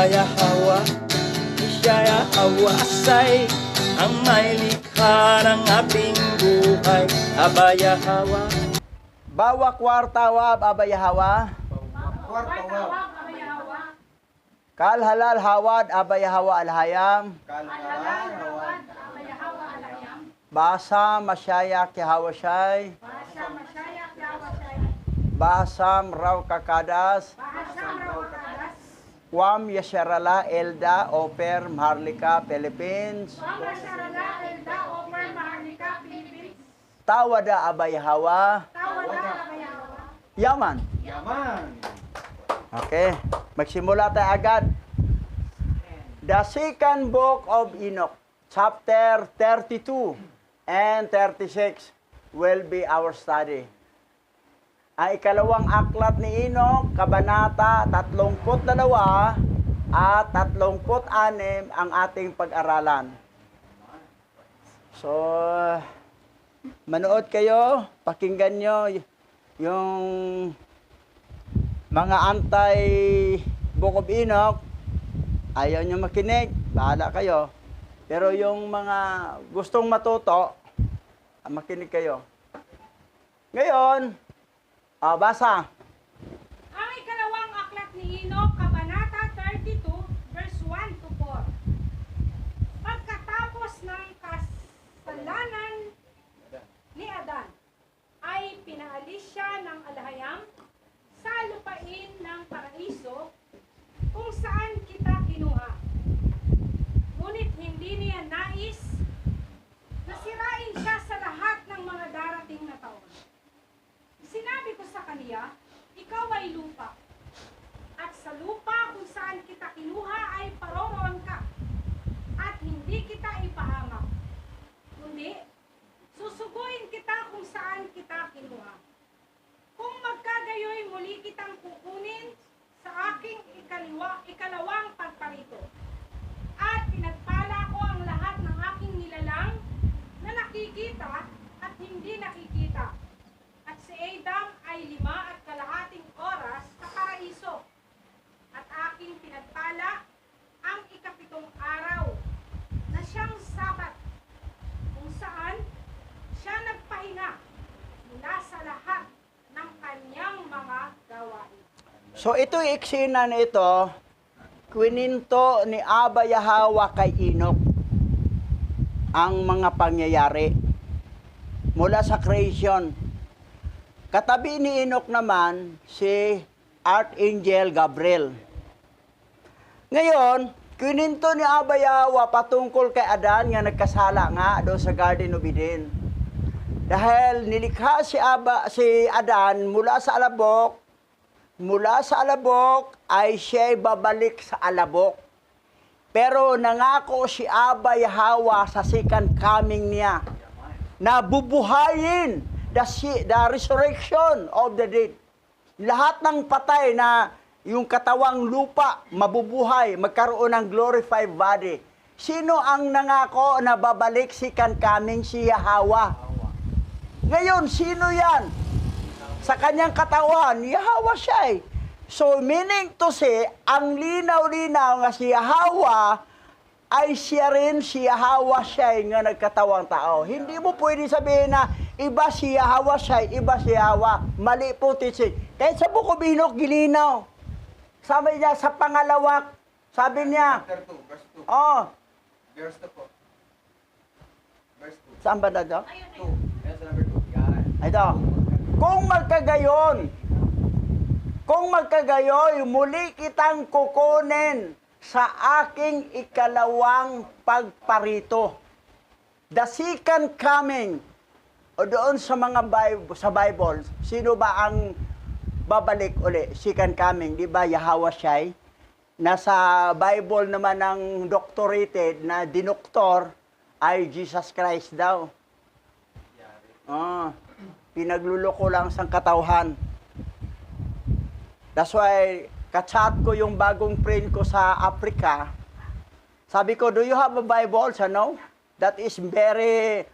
Yahawa, siya Yahawasay, ang may likha ng ating buhay. Aba Yahawa. Bawa kwartawa, Aba Yahawa. Kal halal hawad, Aba Yahawa alhayam. Basa masyayak Yahawashay. Bahasam raw kakadas. Wam Yasharala Elda Oper Maharlika Philippines. Tawada Aba Yahawa. Yaman. Okay, magsimula tayo agad. The second book of Enoch, chapter 32 and 36 will be our study. Ang ikalawang aklat ni Enoch, kabanata 32 at 36 ang ating pag-aralan. So, manood kayo, pakinggan nyo yung mga anti-Book of Enoch. Ayaw nyo makinig, bahala kayo. Pero yung mga gustong matuto, makinig kayo. Ngayon, basa. Ang ikalawang aklat ni Enoch, kabanata 32, verse 1 to 4. Pagkatapos ng kasalanan ni Adan, ay pinaalis siya ng alhayam sa lupain ng paraiso kung saan kita kinuha. Ngunit hindi niya nais na sirain siya sa lahat ng mga darating na taon. Sinabi ko sa kaniya, ikaw ay lupa. At sa lupa kung saan kita kinuha ay paroroon ka. At hindi kita ipahamak. Kundi, susuguin kita kung saan kita kinuha. Kung magkagayoy muli kitang kukunin sa aking ikalawang pagparito. At pinagpala ko ang lahat ng aking nilalang na nakikita at hindi nakikita. At si Adam ay 5.5 oras sa paraiso. At aking pinagpala ang ika-7 araw na siyang Sabat, kung saan siya nagpahinga mula sa lahat ng kanyang mga gawain. So ito yung eksena na ito, kwininto ni Aba Yahawa kay Enoch ang mga pangyayari mula sa creation. Katabi ni Enoch naman si Archangel Gabriel. Ngayon, kininto ni Aba Yahawa patungkol kay Adan nga nagkasala nga doon sa Garden of Eden. Dahil nilikha si Adan mula sa alabok ay siya'y babalik sa alabok. Pero nangako si Aba Yahawa sa second coming niya na bubuhayin the resurrection of the dead. Lahat ng patay na yung katawang lupa, mabubuhay, magkaroon ng glorified body. Sino ang nangako na babalik second coming? Si Yahawa. Ngayon, sino yan? Sa kanyang katawan, Yahawa siya eh. So, meaning to say, ang linaw-linaw nga si Yahawa ay siya rin si Yahawa siya nga nagkatawang tao. Hindi mo pwede sabihin na iba si Yahawa siya, iba si Yahawa. Mali po, teaching. Kahit sa Book of Enoch, gilinaw. Sabi niya, sa pangalawa, sabi niya, Chapter 2, verse 2. oh, Verse 2 po. Verse 2. saan ba na ito? 2. Yes, number 2. Yan. Ito, kung magkagayoy, muli kitang kukunin sa aking ikalawang pagparito. The second coming, o doon sa mga Bible, sino ba ang babalik uli? Second coming, di ba? Yahawa siya. Nasa Bible naman ng doctorated na dinoktor ay Jesus Christ daw. Pinagluloko lang sa katauhan. That's why, kachat ko yung bagong friend ko sa Africa. Sabi ko, do you have a Bible? So, no? That is very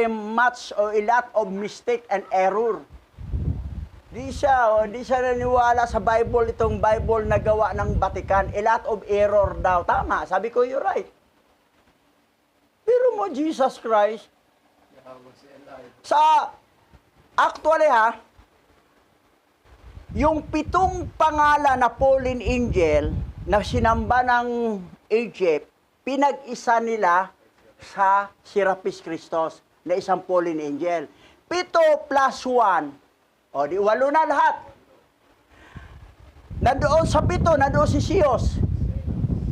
much or a lot of mistake and error. Di siya naniwala sa Bible, itong Bible na gawa ng Vatican. A lot of error daw. Tama, sabi ko, you're right. Pero mo, Jesus Christ, actually yung 7 pangalan na fallen angel na sinamba ng Egypt, pinag-isa nila sa Serapis Christos na isang fallen angel. 7 plus 1, o di 8 na lahat. Nandoon sa 7, nandoon si Zeus,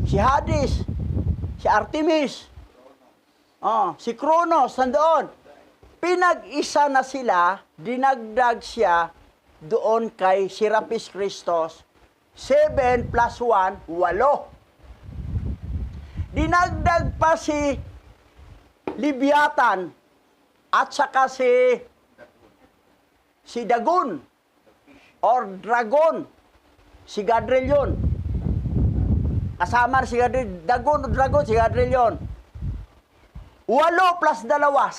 si Hades, si Artemis, si Kronos, nandoon. Pinag-isa na sila, dinagdag siya doon kay Serapis Christos. 7 plus 1, 8. Dinagdag pa si Leviathan at saka si Dagon or Dragon. Si Gadriel yun. Kasama si Gadriel. Dagon o Dragon, si Gadriel yun. 8 plus 2, 10.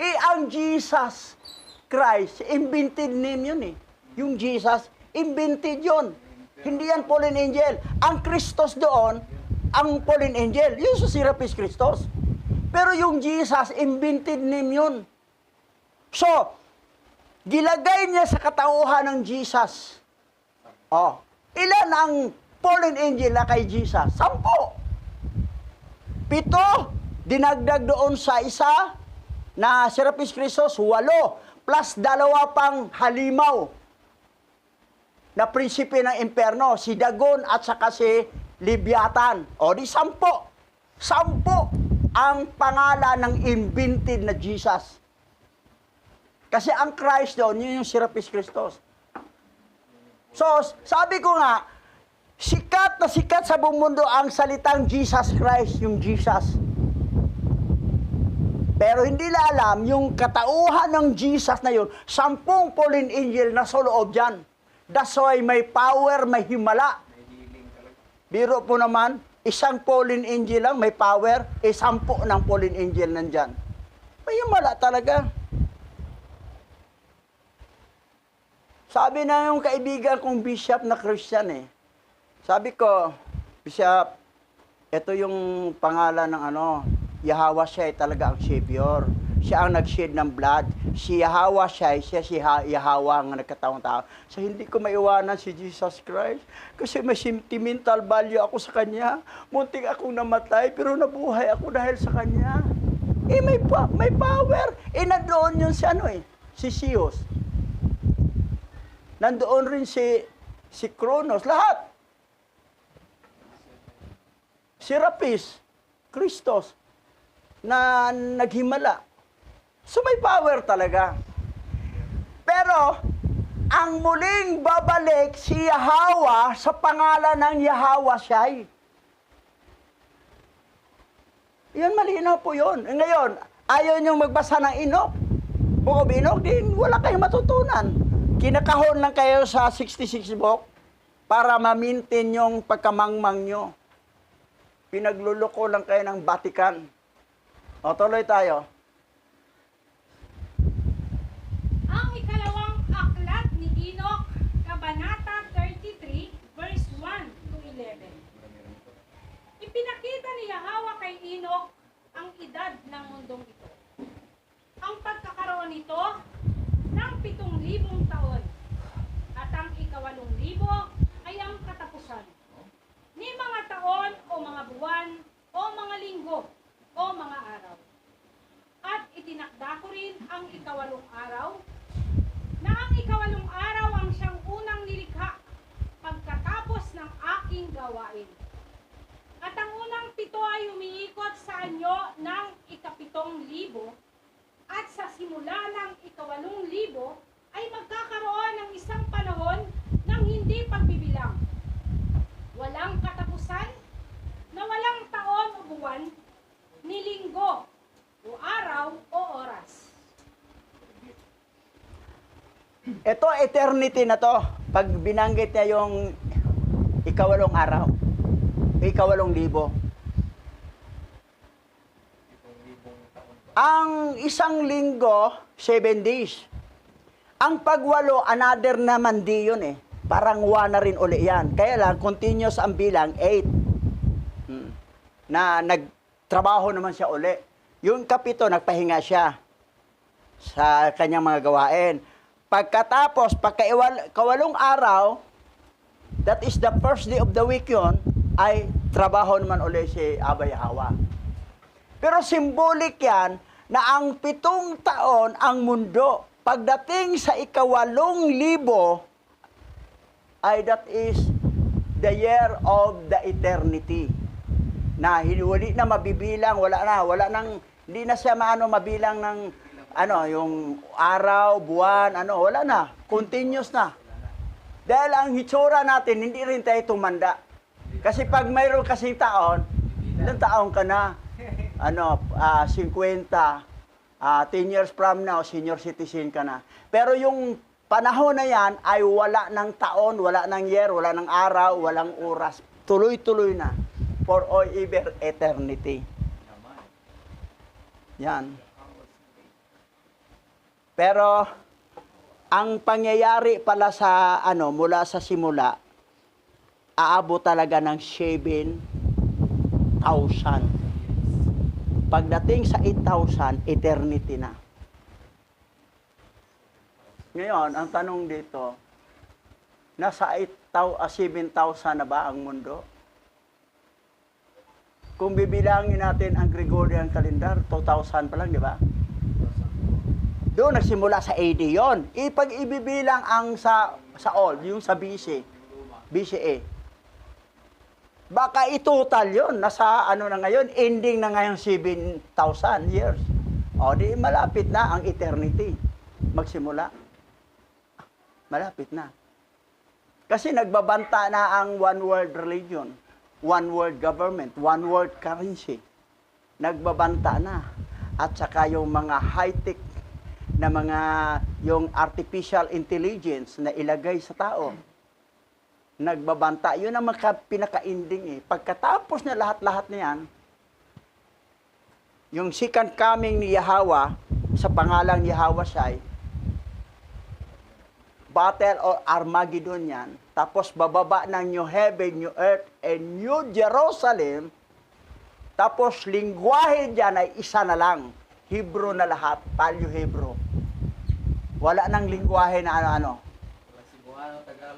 Ang Jesus Christ, invented name yun eh. Yung Jesus, invented yun. Hindi yan fallen angel. Ang Christos doon, ang fallen angel. Yun sa Serapis Christos. Pero yung Jesus, invented name yun. So, gilagay niya sa katauhan ng Jesus. Ilan ang fallen angel na kay Jesus? 10. 7, dinagdag doon sa isa na Serapis Christos, 8. Plus 2 pang halimaw na prinsipe ng imperno, si Dagon at saka si Leviathan. O di 10. 10 ang pangalan ng invented na Jesus. Kasi ang Christ doon, yun yung Serapis Christos. So, sabi ko nga, sikat na sikat sa buong mundo ang salitang Jesus Christ, yung Jesus. Pero hindi na alam yung katauhan ng Jesus na yun, 10 fallen angel na sa loob dyan. That's why may power, may himala. Biro po naman, isang fallen angel lang may power, 10 ng fallen angel nandyan. May himala talaga. Sabi na yung kaibigan kong bishop na Christian eh. Sabi ko, Bishop, ito yung pangalan ng Yahweh siya talaga ang Savior. Siya ang nag-shed ng blood. Si Yahweh siya si Yahweh ang nagkataong tao. So hindi ko maiwanan si Jesus Christ kasi may sentimental value ako sa Kanya. Muntik akong namatay pero nabuhay ako dahil sa Kanya. May power. Nandoon yun si Zeus. Nandoon rin si Kronos. Lahat. Serapis, Christos, na naghimala. So may power talaga. Pero, ang muling babalik si Yahweh sa pangalan ng Yahweh Shai. Yan, malinaw po yun. Ngayon, ayaw niyong magbasa ng Enoch. Book of Enoch, din wala kayong matutunan. Kinakahon lang kayo sa 66 book para ma-maintain yung pagkamangmang nyo. Pinagluloko lang kayo ng Vatican. Tuloy tayo. Ang ikalawang aklat ni Enoch, Kabanata 33, verse 1 to 11. Ipinakita ni Yahweh kay Enoch ang edad ng mundong ito. Ang pagkakaroon nito ng 7,000 taon at ang 8,000 ay ang katapusan ni mga taon o mga buwan o mga linggo o mga araw. At itinakda ko rin ang 8 araw, na ang 8 araw ang siyang unang nilikha pagkatapos ng aking gawain. At ang unang 7 ay umiikot sa anyo ng 7,000, at sa simula ng 8,000 ay magkakaroon ng isang panahon ng hindi pagbibilang. Walang katapusan, na walang taon o buwan, ni linggo, o araw, o oras. Ito, eternity na to. Pag binanggit niya yung 8 araw, 8,000. Ang isang linggo, 7 days. Ang pagwalo, another naman di yun eh. Parang 1 na rin uli yan. Kaya lang, continuous ang bilang, 8. Na nagtrabaho naman siya uli. Yung kapito, nagpahinga siya sa kanyang mga gawain. Pagkatapos, kawalong araw, that is the first day of the week yun, ay trabaho naman uli si Abba Yahweh. Pero symbolic yan na ang 7 taon ang mundo. Pagdating sa 8,000, ay that is the year of the eternity. Na hindi na mabibilang, hindi na siya mabilang ng yung araw, buwan, wala na. Continuous na. Dahil ang hitsura natin, hindi rin tayo tumanda. Kasi pag mayroon kasing taon, ilang taon ka na? 50, 10 years from now, senior citizen ka na. Pero yung panahon na yan ay wala ng taon, wala ng year, wala ng araw, walang oras. Tuloy-tuloy na. For all ever eternity. Yan. Pero, ang pangyayari pala sa, mula sa simula, aabot talaga ng 7,000. Pagdating sa 8,000, eternity na. Ngayon, ang tanong dito, nasa 7,000 na ba ang mundo? Kung bibilangin natin ang Gregorian calendar, 2,000 pa lang, di ba? Doon nagsimula sa AD yon. Ipag ibibilang ang sa old, yung sa BCE. Baka itotal yon. Nasa na ngayon, ending na ngayon 7,000 years. O di malapit na ang eternity. Magsimula. Malapit na. Kasi nagbabanta na ang one world religion, one world government, one world currency. Nagbabanta na. At saka yung mga high-tech na yung artificial intelligence na ilagay sa tao. Nagbabanta. Yun ang pinaka-ending eh. Pagkatapos na lahat-lahat na yan, yung second coming ni Yahweh, sa pangalang Yahweh Shai, Battle or Armageddon yan, tapos bababa ng New Heaven, New Earth, and New Jerusalem, tapos lingwahe dyan ay isa na lang. Hebrew na lahat, Paleo-Hebrew. Wala nang lingwahe na ano-ano.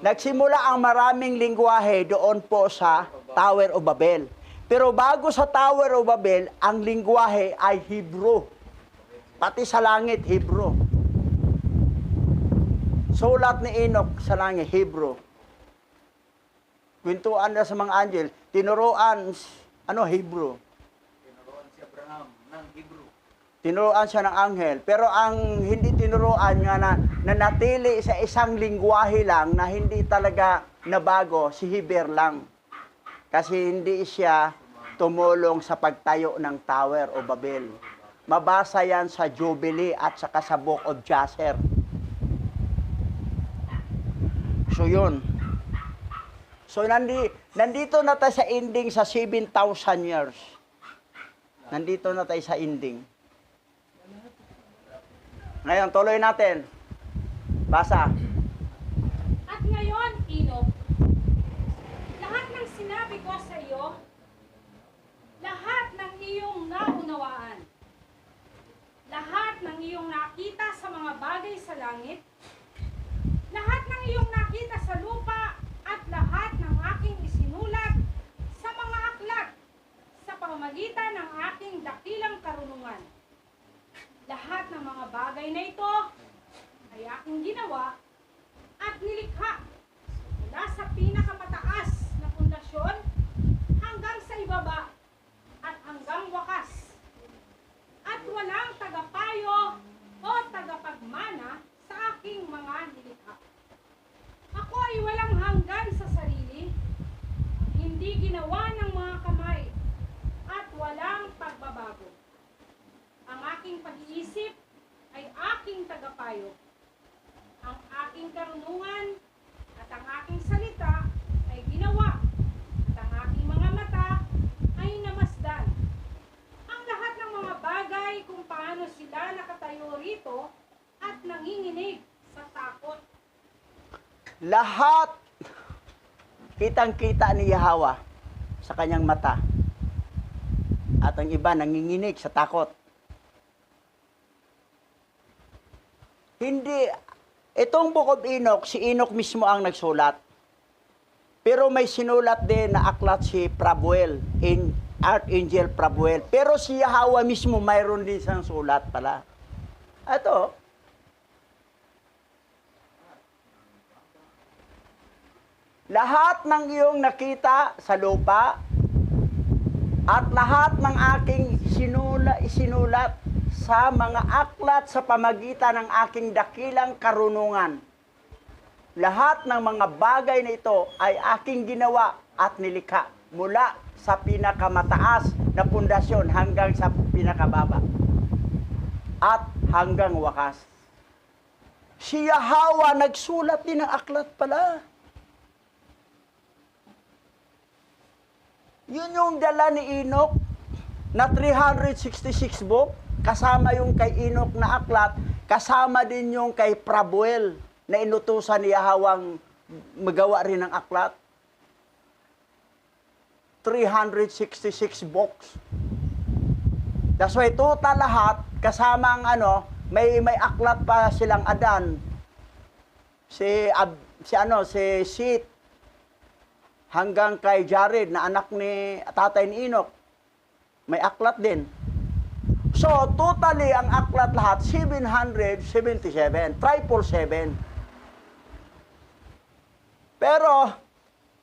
Nagsimula ang maraming lingwahe doon po sa Tower of Babel. Pero bago sa Tower of Babel, ang lingwahe ay Hebrew. Pati sa langit, Hebrew. Sulat ni Enoch sa langit, Hebrew. Kwintuan na sa mga angel, tinuruan, Hebrew. Tinuruan si Abraham ng Hebrew. Tinuruan siya ng anghel. Pero ang hindi tinuruan nga na natili sa isang lingwahe lang na hindi talaga nabago, si Heber lang. Kasi hindi siya tumulong sa pagtayo ng Tower o Babel. Mabasa yan sa Jubilee at saka sa Book of Jasher. So yun. So nandito na tayo sa ending sa 7,000 years. Nandito na tayo sa ending. Ngayon, tuloy natin. Basa. At ngayon, Enoch, lahat ng sinabi ko sa iyo, lahat ng iyong naunawaan, lahat ng iyong nakita sa mga bagay sa langit, lahat ng iyong nakita sa lupa, at lahat ng aking isinulat sa mga aklat sa pamamagitan ng aking dakilang karunungan. Lahat ng mga bagay na ito ay aking ginawa at nilikha mula sa pinakamataas na pundasyon hanggang sa ibaba at hanggang wakas. At walang tagapayo o tagapagmana sa aking mga nilikha. Ako ay walang hanggan sa sarili, hindi ginawa ng mga kamay, at walang pagbabago. Ang aking pag-iisip ay aking tagapayo. Ang aking karunungan at ang aking salita ay ginawa, at ang aking mga mata ay namasdan. Ang lahat ng mga bagay kung paano sila nakatayo rito at nanginginig sa lahat kitang-kita ni Yahweh sa kanyang mata. At ang iba nanginginig sa takot. Hindi, itong Book of Enoch, si Enoch mismo ang nagsulat. Pero may sinulat din na aklat si Prabuel, Archangel Prabuel. Pero si Yahweh mismo mayroon din siyang sulat pala. Ito, lahat ng iyong nakita sa lupa at lahat ng aking isinulat sa mga aklat sa pamagitan ng aking dakilang karunungan. Lahat ng mga bagay na ito ay aking ginawa at nilikha mula sa pinakamataas na pundasyon hanggang sa pinakababa at hanggang wakas. Si Yahweh nagsulat din ng aklat pala. Yun yung dala ni Enoch na 366 book, kasama yung kay Enoch na aklat, kasama din yung kay Prabuel na inutusan ni Yahweh magawa rin ng aklat. 366 books. That's why total lahat, kasama ang may aklat pa silang Adan. Si Seth, hanggang kay Jared na anak ni tatay ni Enoch. May aklat din. So, totally, ang aklat lahat, 777, 777. Pero,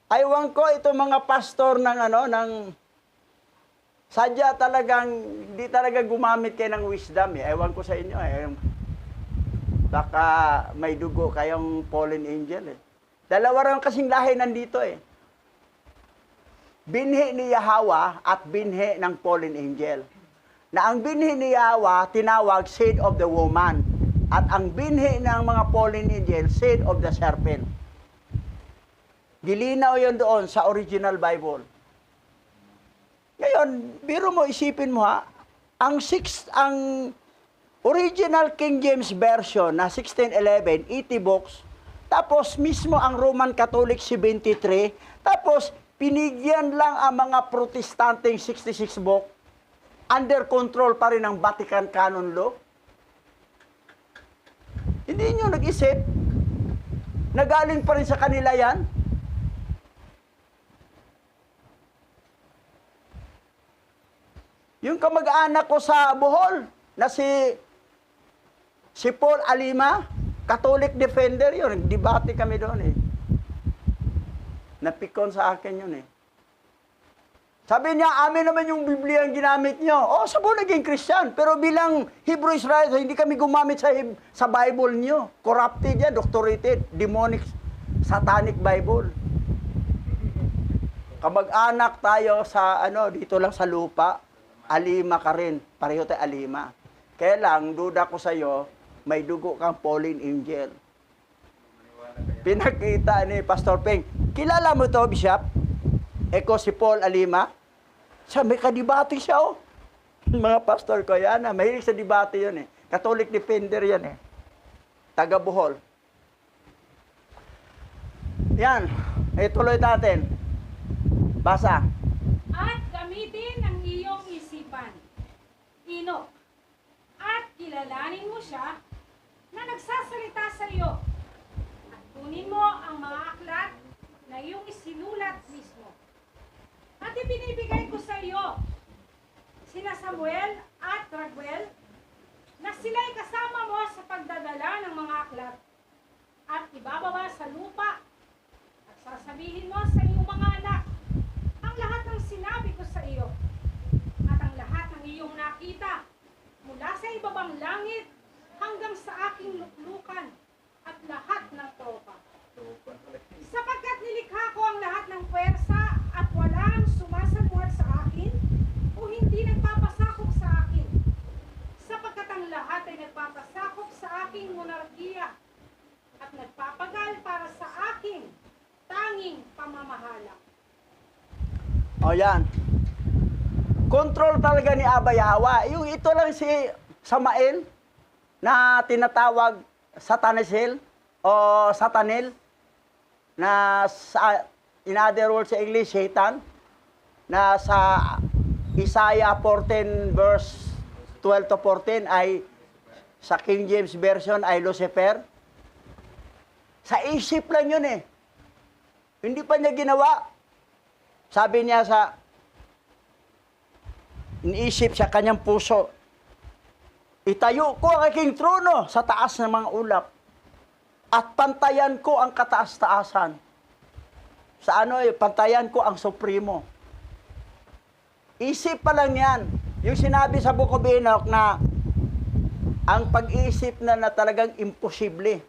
aywan ko, itong mga pastor ng sadya talagang, hindi talaga gumamit kayo ng wisdom. Aywan ko sa inyo. Baka may dugo kayong fallen angel. Dalawa rin kasing lahi nandito. Binhi ni Yahweh at binhi ng fallen angel. Na ang binhi ni Yahweh, tinawag seed of the woman. At ang binhi ng mga fallen angel, seed of the serpent. Gilinaw yun doon sa original Bible. Ngayon, biro mo, isipin mo ang original King James Version na 1611, 80 books, tapos mismo ang Roman Catholic 73, tapos pinigyan lang ang mga Protestanteng 66 book, under control pa rin ng Vatican Canon Law. Hindi nyo nag-isip, nagaling pa rin sa kanila yan. Yung kamag-anak ko sa Bohol, na si Paul Alima, Catholic defender yun. Nagdebate kami doon Napikon sa akin yun Sabi niya, amin naman yung Biblia ang ginamit niyo. Sabo naging Christian. Pero bilang Hebrew Israelite, hindi kami gumamit sa Bible niyo. Corrupted yan, doctorated, demonic, satanic Bible. Kamag-anak tayo sa, dito lang sa lupa. Alima ka rin. Pareho tayo Alima. Kaya lang, duda ko sa'yo, may dugo kang fallen angel. Pinakita ni Pastor Peng. Kilala mo to, Bishop? Eko si Paul Alima. May kadibate siya, Mga pastor ko, yan mahilig sa debate yun Catholic defender yan Taga Bohol. Yan. Tuloy natin. Basa. At gamitin ang iyong isipan, Enoch, at kilalanin mo siya na nagsasalita sa iyo. At kunin mo ang mga aklat na iyong isinulat mismo. At ibinibigay ko sa iyo sina Samuel at Raguel na sila'y kasama mo sa pagdadala ng mga aklat at ibababa sa lupa at sasabihin mo sa iyong mga anak ang lahat ng sinabi ko sa iyo at ang lahat ng iyong nakita mula sa ibabang langit hanggang sa aking luklukan at lahat ng tropa. Sapagkat nilikha ko ang lahat ng puwersa at walang sumasabuhat sa akin o hindi nagpapasakop sa akin. Sapagkat ang lahat ay nagpapasakop sa aking monarkiya at nagpapagal para sa aking tanging pamamahala. Yan. Control talaga ni Abba Yahweh. Yung ito lang si Samael na tinatawag Satanel o Satanel. na sa, in other words sa English, Satan, na sa Isaiah 14 verse 12 to 14 ay sa King James Version ay Lucifer. Sa isip lang yun eh. Hindi pa niya ginawa. Sabi niya sa iniisip sa kanyang puso, itayo ko ang aking trono sa taas ng mga ulap at pantayan ko ang kataas-taasan. Sa pantayan ko ang supremo. Isip pa lang yan. Yung sinabi sa Book of Enoch na ang pag-iisip na talagang imposible.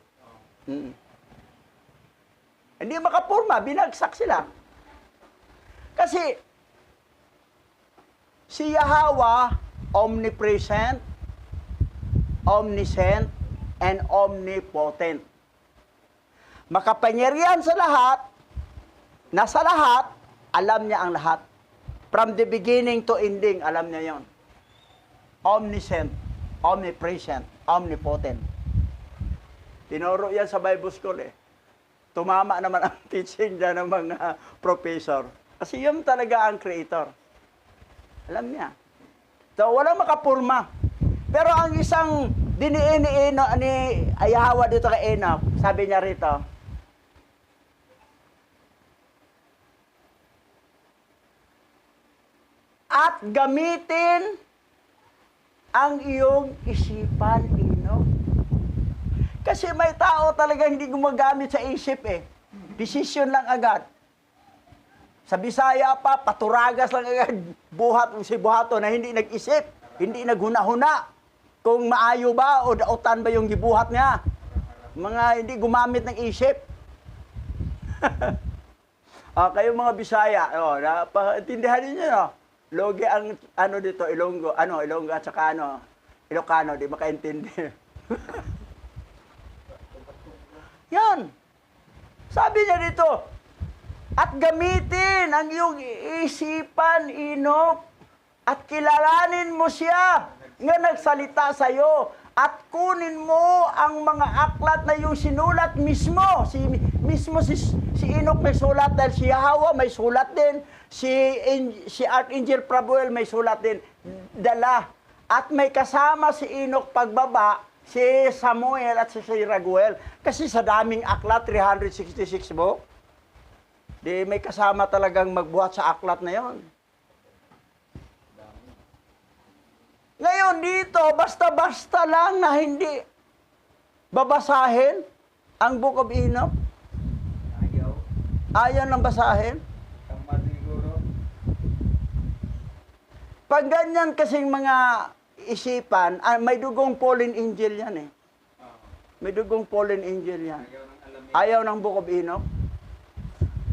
Hindi makapurma, binagsak sila. Kasi si Yahweh, omnipresent, omniscient, and omnipotent. Makapangyarihan sa lahat, nasa lahat, alam niya ang lahat. From the beginning to ending, alam niya yon. Omniscient, omnipresent, omnipotent. Tinuro yan sa Bible School eh. Tumama naman ang teaching dyan ng mga professor. Kasi yun talaga ang creator. Alam niya. So, walang makapurma. Pero ang isang diniin ni Yahweh dito kay Enoch, sabi niya rito, at gamitin ang iyong isipan, Enoch. Kasi may tao talaga hindi gumagamit sa isip eh. Decision lang agad. Sa Bisaya pa, paturagas lang agad. Buhat si buhato na hindi nag-isip, hindi naghuna-huna. Kung maayo ba o dautan ba yung gibuhat niya. Mga hindi gumamit ng isip. Kayo mga Bisaya, napaintindihan niyo no? Logi ang dito, Ilonggo at saka Ilocano, di makaintindi. Yan. Sabi niya dito, at gamitin ang iyong isipan, Enoch, at kilalanin mo siya nga nagsalita sa iyo, at kunin mo ang mga aklat na yung sinulat mismo. Si Enoch may sulat dahil si Yahweh may sulat din. Si Archangel Prabuel may sulat din. Dala. At may kasama si Enoch pagbaba, si Samuel at si Raguel. Kasi sa daming aklat, 366 book, di may kasama talagang magbuhat sa aklat na yon. Ngayon dito, basta-basta lang na hindi babasahin ang Book of Enoch. Ayaw nang basahin. Pag ganyan kasing mga isipan, may dugong fallen angel yan eh. May dugong fallen angel yan. Ayaw ng Book of Enoch.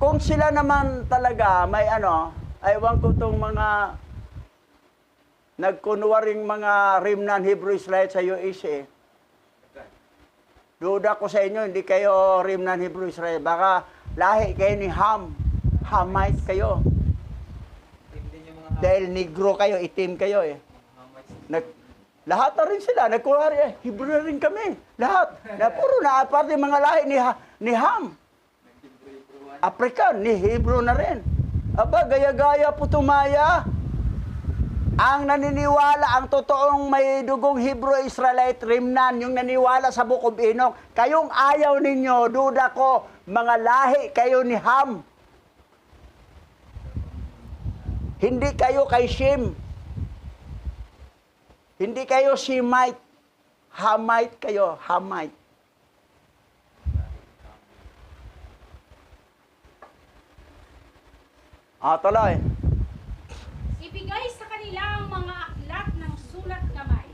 Kung sila naman talaga may aywan ko itong mga nagkunwaring mga remnant Hebrew Israelites sa USA. Duda ko sa inyo, hindi kayo remnant Hebrew Israel. Baka lahi kayo ni Ham. Hamite kayo. Dahil negro kayo, itim kayo eh. Lahat na rin sila. Nagkunwari, Hebrew na rin kami. Lahat. Puro na aparte mga lahi ni Ham. African, ni Hebrew na rin. Aba, gaya-gaya putumaya. Ang naniniwala, ang totoong may dugong Hebrew Israelite remnant, yung naniwala sa Book of Enoch, kayong ayaw ninyo, duda ko, mga lahi kayo ni Ham. Hindi kayo kay Shem. Hindi kayo Shemite. Hamite kayo, Hamite. Tuloy. Ibigay sa kanila ang mga aklat ng sulat kamay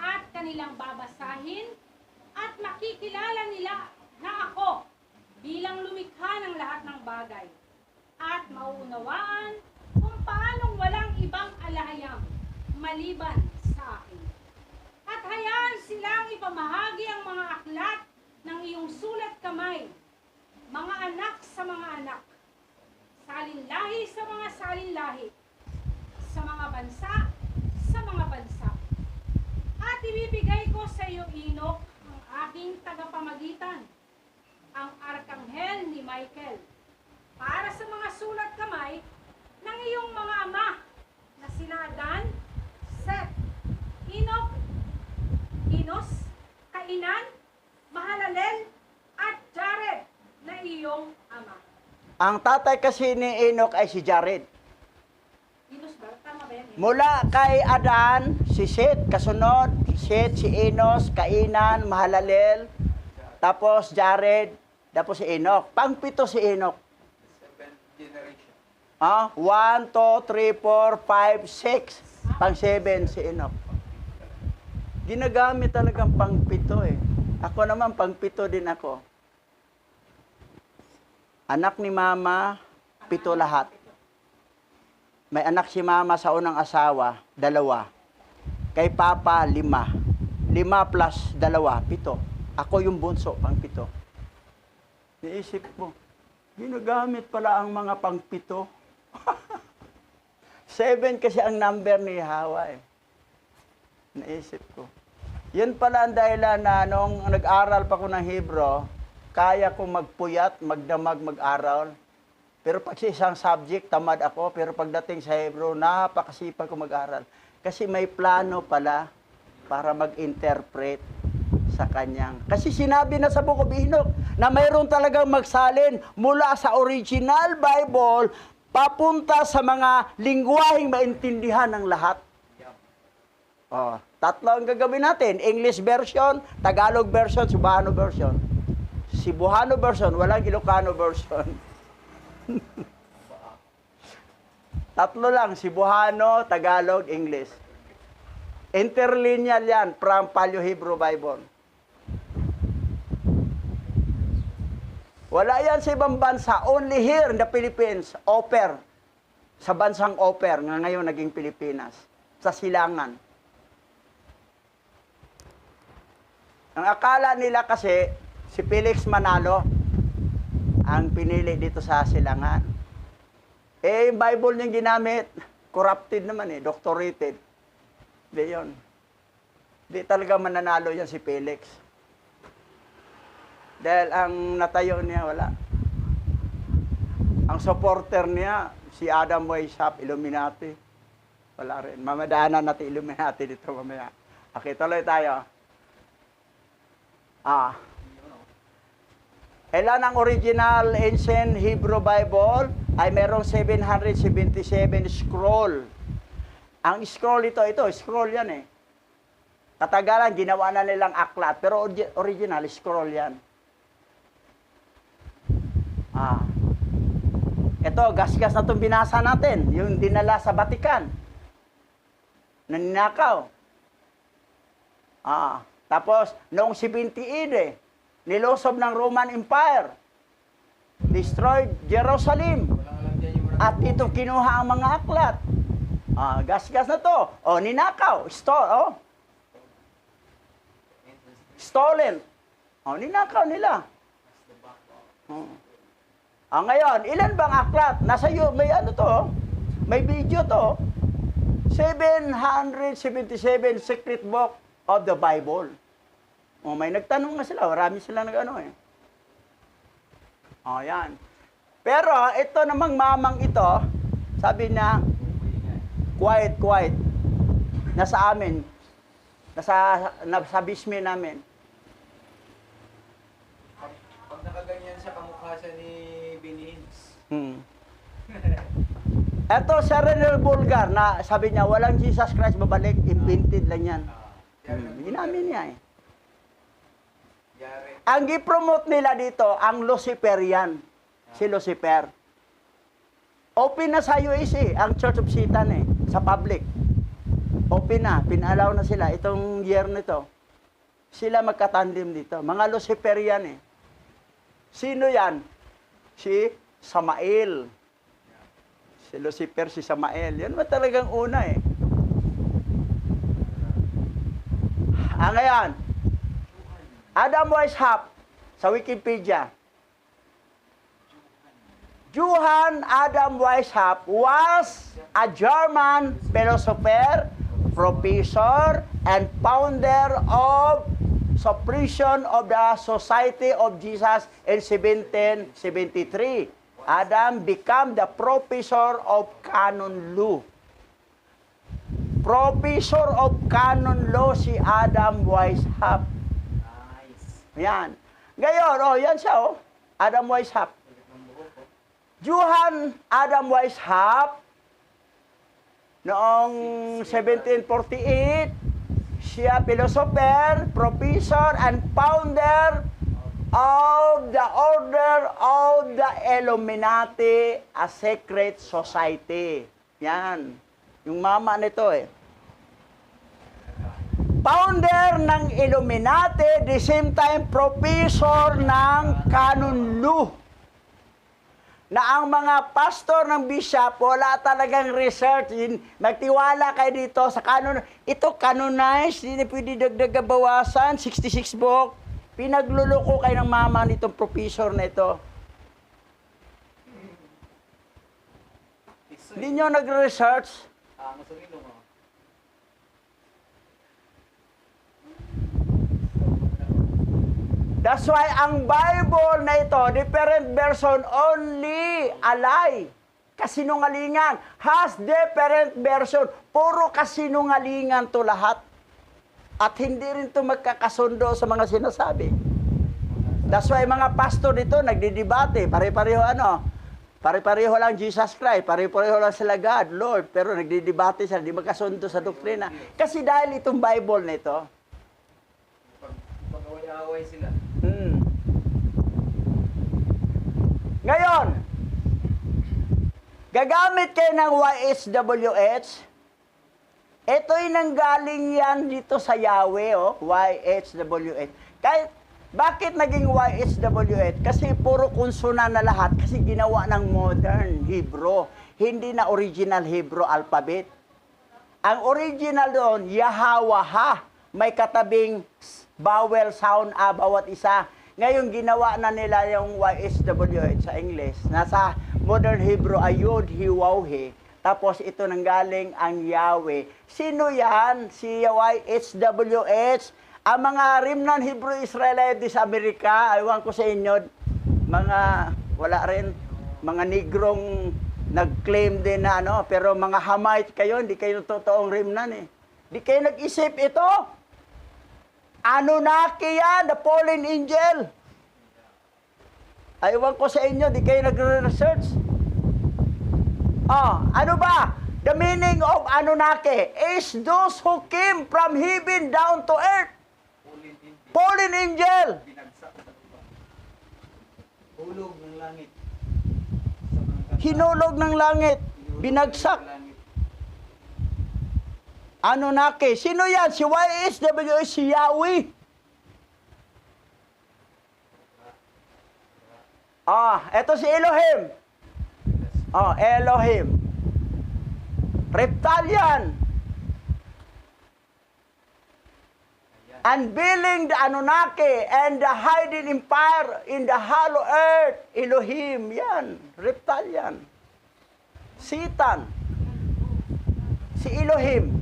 at kanilang babasahin at makikilala nila na ako bilang lumikha ng lahat ng bagay at mauunawaan kung paanong walang ibang alahayam maliban sa akin. At hayaan silang ipamahagi ang mga aklat ng iyong sulat kamay, mga anak sa mga anak, salinlahi sa mga salinlahi, sa mga bansa, sa mga bansa. At ibibigay ko sa iyo, Enoch, ang aking tagapamagitan, ang arkanghel ni Michael para sa mga sulat kamay ng iyong mga ama na sina Adan, Seth, Enoch, Enos, Kainan, Mahalalel, at Jared na iyong ama. Ang tatay kasi ni Enoch ay si Jared. Enos ba? Tama ba yan? Mula kay Adan, si Seth, kasunod, Seth, si Enos, Kainan, Mahalalel, tapos Jared, tapos si Enoch. Pang-pito si Enoch. Seventh generation. 1, 2, 3, 4, 5, 6. Pang-7 si Enoch. Ginagamit talagang pang-pito eh. Ako naman, pang-pito din ako. Anak ni mama, 7 lahat. May anak si mama sa unang asawa, 2. Kay papa, 5. 5 plus 2, 7. Ako yung bunso, pang-7. Naisip mo, ginagamit pala ang mga pang-7. 7 kasi ang number ni Hawa eh. Naisip ko. Yun pala ang dahilan na nung nag-aral pa ko ng Hebrew, kaya kong magpuyat, magdamag, mag-aral. Pero pag sa isang subject, tamad ako. Pero pagdating sa Hebrew, napakasipag ko mag-aral. Kasi may plano pala para mag-interpret sa kanyang. Kasi sinabi na sa Book of Enoch na mayroon talagang magsalin mula sa original Bible papunta sa mga lingwaheng maintindihan ng lahat. Oh, 3 ang gagawin natin. English version, Tagalog version, Cebuano version. Cebuano version, walang Ilocano version. 3 lang, Cebuano, Tagalog, English. Interlineal yan from Paleo-Hebrew Bible. Wala yan sa ibang bansa. Only here in the Philippines, Oper. Sa bansang Oper, nga ngayon naging Pilipinas. Sa Silangan. Ang akala nila kasi, si Felix Manalo ang pinili dito sa Silangan. Eh, yung Bible niyang ginamit, corrupted naman eh, doctorated. Di yun. Di talaga mananalo yan si Felix. Dahil ang natayo niya, wala. Ang supporter niya, si Adam Weishaupt, Illuminati. Wala rin. Mamadaanan natin Illuminati dito mamaya. Okay, tuloy tayo. Ilan ang original ancient Hebrew Bible? Ay merong 777 scroll. Ang scroll ito, scroll yan eh. Katagalan, ginawa na nilang aklat, pero original, scroll yan. Ito, gasgas na itong binasa natin, yung dinala sa Vatican. Naninakaw. Tapos, noong 70 nilosob ng Roman Empire. Destroyed Jerusalem. At ito kinuha ang mga aklat. Gasgas na to. Ninakaw. Stolen. Ninakaw nila. Ngayon, ilan bang aklat? Nasa iyo, may ano to, may video to. 777 secret book of the Bible. May nagtanong nga sila, marami sila nag-ano eh. Yan. Pero ito namang mamang ito, sabi na, quiet. Nasa amin. Nasa bismi namin. Pag nakaganyan siya, kamukha siya ni Binihins. Ito, Serenel Bulgar, na sabi niya, walang Jesus Christ babalik, invented lang yan. Ginamin niya eh. Ang gipromote nila dito, ang Luciferian. Si Lucifer. Open na sa USA, ang Church of Satan eh, sa public. Open na, pinalaw na sila. Itong year nito, sila magkatandim dito. Mga Luciferian eh. Sino yan? Si Samael. Si Lucifer, si Samael. Yan ba talagang una eh. Ngayon, Adam Weishaupt sa Wikipedia. Johann Adam Weishaupt was a German philosopher, professor, and founder of suppression of the Society of Jesus in 1773. Adam became the professor of canon law. Professor of canon law si Adam Weishaupt. Nice. Yan. Ngayon, yan siya, Adam Weishaupt. Johann Adam Weishaupt, noong 1748, siya philosopher, professor, and founder of the Order of the Illuminati, a secret society. Yan. Yung mama nito Founder ng Illuminati, the same time professor ng canon law. Na ang mga pastor ng bishop, wala talagang research. Magtiwala kayo dito sa canon. Ito canonized, hindi na pwede dagdaga bawasan, 66 book. Pinagluloko kayo ng mama nitong professor na ito. Hindi nyo nag-research. Masurino mo. That's why ang Bible na ito, different version only a lie. Kasinungalingan. Has different version. Puro kasinungalingan to lahat. At hindi rin to magkakasundo sa mga sinasabi. That's why mga pastor dito nagdidebate. Pare-pareho Pare-pareho lang Jesus Christ. Pare-pareho lang sila God, Lord. Pero nagdidebate sila. Di magkasundo sa doktrina. Kasi dahil itong Bible na ito, Pag-away-away sila. Ngayon, gagamit kayo ng YHWH. Ito'y nanggaling yan dito sa Yahweh, YHWH. Kahit, bakit naging YHWH? Kasi puro konsonan na lahat, kasi ginawa ng modern Hebrew. Hindi na original Hebrew alphabet. Ang original doon, Yahweh, may katabing vowel sound bawat isa. Ngayon, ginawa na nila yung YHWH sa English. Nasa modern Hebrew ay Yod, He, Waw, He. Tapos ito nanggaling ang Yahweh. Sino yan? Si YHWH. Ang mga remnant Hebrew Israelite sa Amerika, aywan ko sa inyo, wala rin, mga negrong nag-claim din na pero mga Hamite kayo, hindi kayo totoong remnant Hindi kayo nag-isip ito. Anunnaki yan, the fallen angel. Aywan ko sa inyo, di kayo nagre-research. Ano ba? The meaning of Anunnaki is those who came from heaven down to earth. Fallen angel. Binagsak sa lupa. Hulog ng langit. Hinulog ng langit. Binagsak. Anunnaki. Sino yan? Si YHWH, si Yahweh. Eto si Elohim. Elohim. Reptilian. Unveiling the Anunnaki and the hiding empire in the hollow earth. Elohim. Yan. Reptilian. Satan. Si Elohim.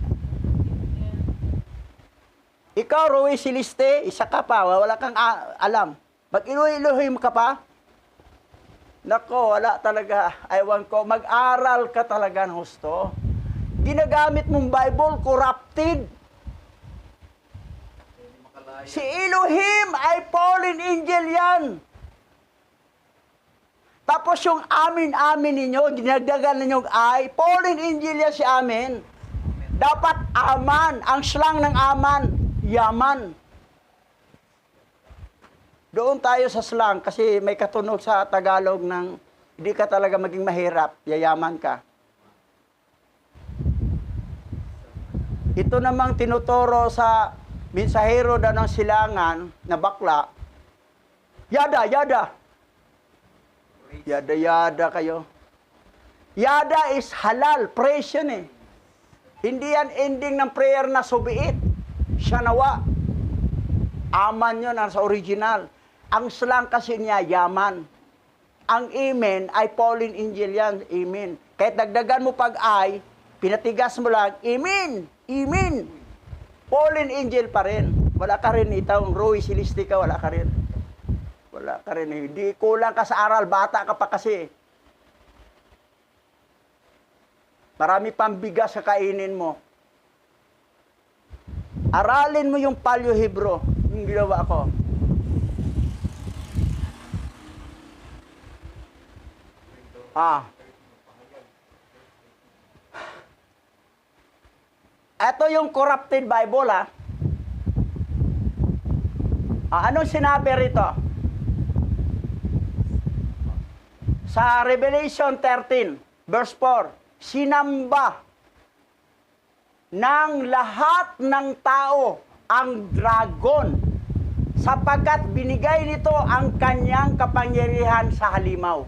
Ikaw, Roy Siliste, isa ka pa, wala kang alam. Mag-Elohim ka pa? Nako, wala talaga. Aywan ko, mag-aral ka talaga ng husto. Ginagamit mong Bible, corrupted. Si Elohim ay fallen angel yan. Tapos yung amin-amin ninyo, dinagdagan ninyo ay, fallen angel yan si amin. Dapat aman, ang slang ng aman, yaman. Doon tayo sa slang kasi may katunog sa Tagalog ng hindi ka talaga maging mahirap, yayaman ka. Ito namang tinuturo sa mensahero daw ng silangan na bakla, yada, yada. Yada, yada kayo. Yada is halal, praise yun Hindi yan ending ng prayer na subiit. Siya nawa. Aman yun sa original. Ang slang kasi niya, yaman. Ang amen ay fallen angel yan, amen. Kahit dagdagan mo pag ay, pinatigas mo lang, amen, amen. Fallen angel pa rin. Wala ka rin itong Roy Silistica, wala ka rin. Wala ka rin. Hindi kulang ka sa aral, bata ka pa kasi. Marami pang bigas sa kainin mo. Aralin mo yung Paleo Hebrew, yung ginawa ko. Ito yung corrupted Bible, ha? Anong sinabi rito? Sa Revelation 13, verse 4, sinamba ng lahat ng tao ang dragon sapagkat binigay nito ang kanyang kapangyarihan sa halimaw.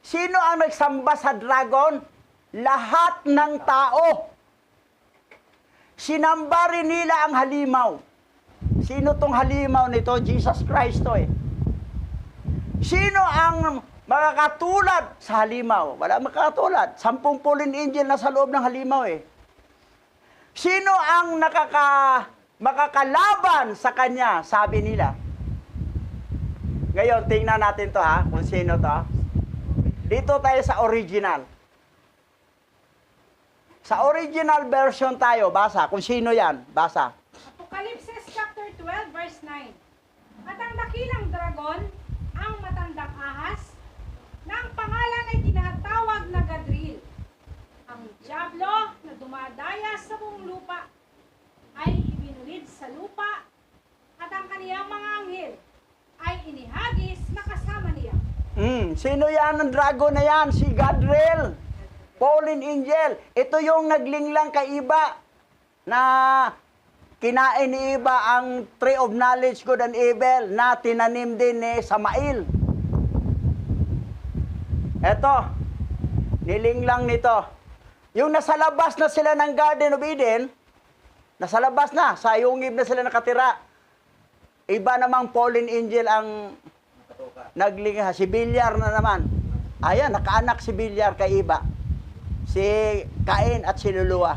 Sino ang nagsamba sa dragon? Lahat ng tao. Sinamba rin nila ang halimaw. Sino tong halimaw nito? Jesus Christ to eh. Sino ang makakatulad sa halimaw? Wala makakatulad. 10 fallen angel na sa loob ng halimaw eh. Sino ang makakalaban sa kanya? Sabi nila. Ngayon, tingnan natin to ha, kung sino to. Dito tayo sa original. Sa original version tayo, basa. Kung sino yan, basa. Apocalypse chapter 12, verse 9. At ang dakilang dragon, ang matandang ahas, na ang pangalan ay tinatawag na Gadril. Ang Diablo na dumadaya sa buong lupa ay ibinulid sa lupa at ang kaniyang mga anghel ay inihagis na kasama niya. Sino yan ang dragon na yan? Si Gadriel. Fallen angel. Ito yung naglinglang kay Iba na kinain ni Iba ang tree of knowledge good and evil na tinanim din ni Samael. Eto, nilinglang nito. Yung nasa labas na sila ng Garden of Eden, nasa labas na, sa yungib na sila nakatira. Iba namang fallen angel ang naglingha. Si Bilyar na naman. Ayan, nakaanak si Bilyar kay Iba. Si Cain at si Luluwa.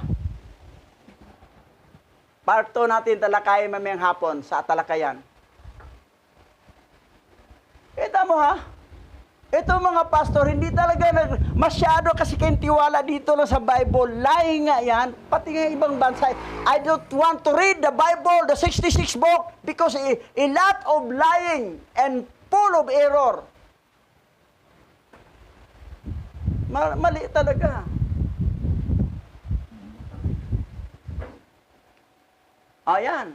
Part 2 natin talakayin mamayang hapon sa talakayan. Kita mo ha? Ito mga pastor, hindi talaga masyado kasi tiwala dito lang sa Bible. Lying nga yan, pati nga ibang bansa. I don't want to read the Bible, the 66 book, because a lot of lying and full of error. Mali talaga. Ayan.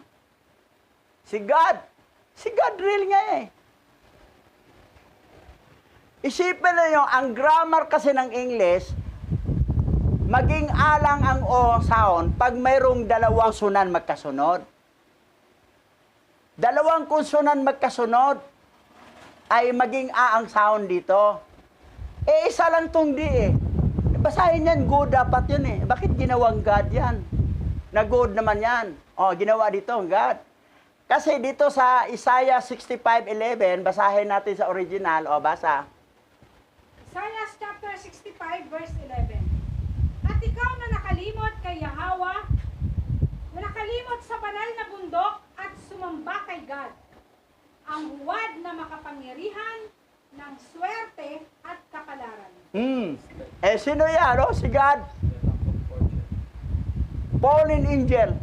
Si God real nga eh. Isipin na yung, ang grammar kasi ng English, maging alang ang O sound pag mayroong dalawang sunan magkasunod. Dalawang konsonan magkasunod ay maging A ang sound dito. Isa lang tong D eh. Basahin yan, good dapat yun eh. Bakit ginawang God yan? Na good naman yan. Ginawa dito, God. Kasi dito sa Isaiah 65:11, basahin natin sa original. Basa. Isaiah chapter 65, verse 11. At ikaw na nakalimot kay Yahweh, na nakalimot sa banal na bundok at sumamba kay God, ang huwad na makapangyarihan ng swerte at kapalaran. Sino yan? Si God. Fallen angel.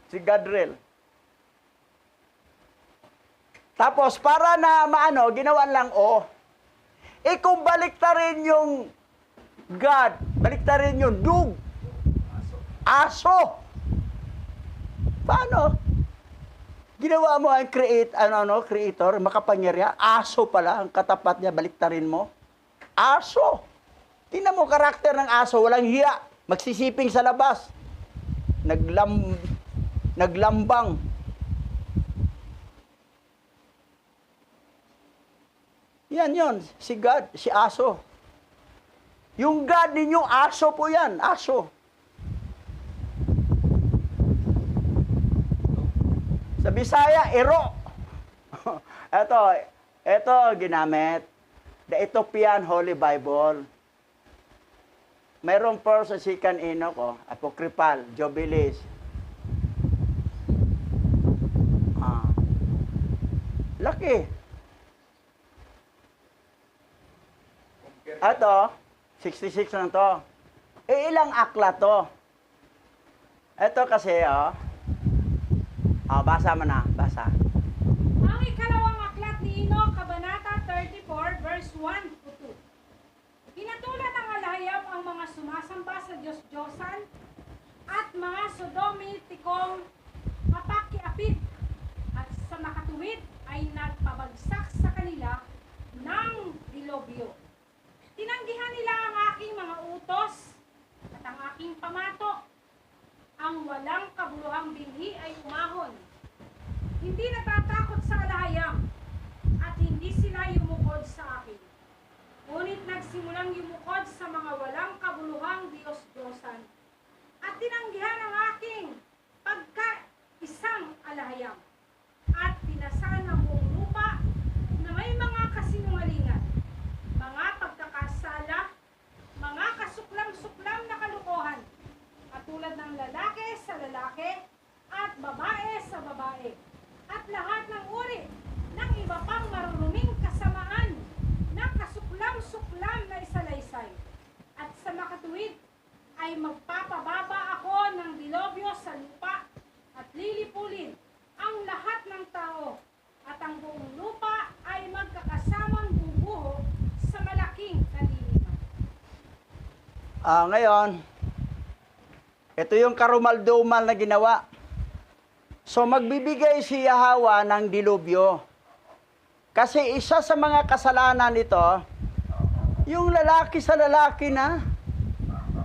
Si Gadriel. Tapos, para na ginawan lang kung baliktarin yung God, baliktarin yung dug. Aso. Paano? Ginawa mo ang creator, makapangyarihan. Aso pala, ang katapat niya, baliktarin mo. Aso. Tingnan mo karakter ng aso, walang hiya. Magsisiping sa labas. Naglambang. Yan, si God, si aso. Yung God ninyo, aso po yan, aso. Sa Bisaya, ero. Ito ginamit. The Ethiopian Holy Bible. Mayroong First and Second Enoch, Apocryphal, Jubilees. lalaki. Ito, 66 lang to. Eh, ilang aklat to? Ito kasi, basa mo na, basa. Ang ikalawang aklat ni Enoch, Kabanata 34, verse 1 to 2. Pinatulan ng alahayam ang mga sumasamba sa Diyos-Diyosan at mga sodomitikong mapakiapid at sa makatuwid ay nagpabagsak sa kanila ng dilobyo. Tinanggihan nila ang aking mga utos at ang aking pamato. Ang walang kabuluhang binhi ay umahon. Hindi natatakot sa alahayam at hindi sila yumukod sa akin. Ngunit nagsimulang yumukod sa mga walang kabuluhang Diyos-Diyosan at tinanggihan ang aking pagka-isang alahayam at pinasaan ang buong lupa na may mga kasinungalingan, mga pagkakasala, mga kasuklam-suklam na kalukuhan, katulad ng lalaki sa lalaki at babae sa babae, at lahat ng uri ng iba pang maruruming kasamaan na kasuklam-suklam na isalaysay. At sa makatuwid ay magpapababa ako ng dilobyo sa lupa at lilipulin ang lahat ng tao, at ang buong lupa ay magkakasamang bubuho sa malaking kaliliman. Ngayon, ito yung karumaldumal na ginawa. So magbibigay si Yahweh ng dilubyo. Kasi isa sa mga kasalanan nito, yung lalaki sa lalaki na.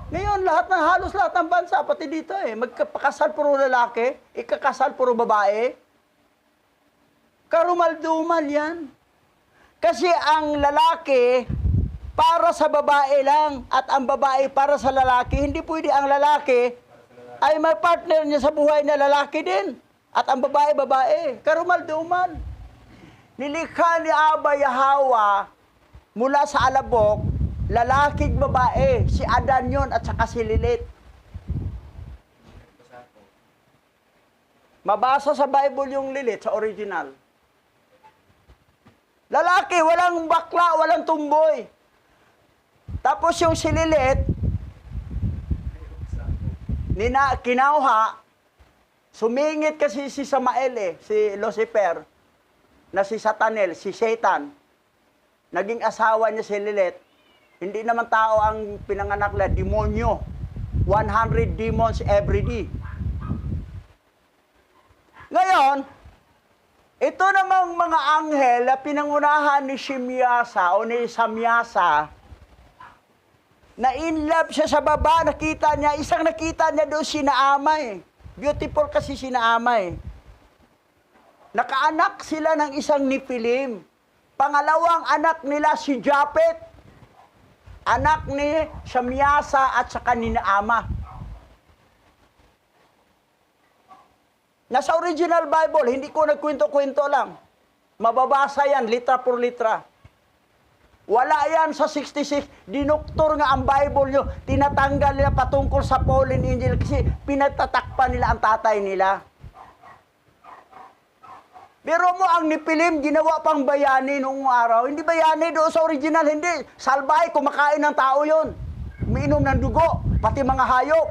Ngayon, halos lahat ng bansa, pati dito magkapakasal puro lalaki, ikakasal puro babae. Karumaldumal yan. Kasi ang lalaki para sa babae lang at ang babae para sa lalaki. Hindi pwede ang lalaki ay may partner niya sa buhay na lalaki din. At ang babae, babae. Karumal-dumal. Nilikha ni Abba Yahweh mula sa alabok, lalaking babae. Si Adan yun at saka si Lilith. Mabasa sa Bible yung Lilith sa original. Lalaki, walang bakla, walang tumboy. Tapos yung si Lilith, kinauha, sumingit kasi si Samael si Lucifer, na si Satanel, si Satan. Naging asawa niya si Lilith. Hindi naman tao ang pinanganak na, demonyo. 100 demons every day. Ngayon, ito namang mga anghel na pinangunahan ni Shimyasa o ni Samyasa, na in love siya sa baba, nakita niya doon si Naama Beautiful kasi si Naama Nakaanak sila ng isang Nephilim. Pangalawang anak nila si Japhet, anak ni Samyasa at saka ni Naama. Nasa original Bible, hindi ko nagkwento-kwento lang. Mababasa yan, litra por litra. Wala yan sa 66. Dinuktor nga ang Bible nyo. Tinatanggal nila patungkol sa fallen angel kasi pinatatakpan nila ang tatay nila. Pero mo ang Nephilim, ginawa pang bayani noong araw. Hindi bayani doon sa original, hindi. Salbay, kumakain ng tao yon. Umiinom ng dugo, pati mga hayop,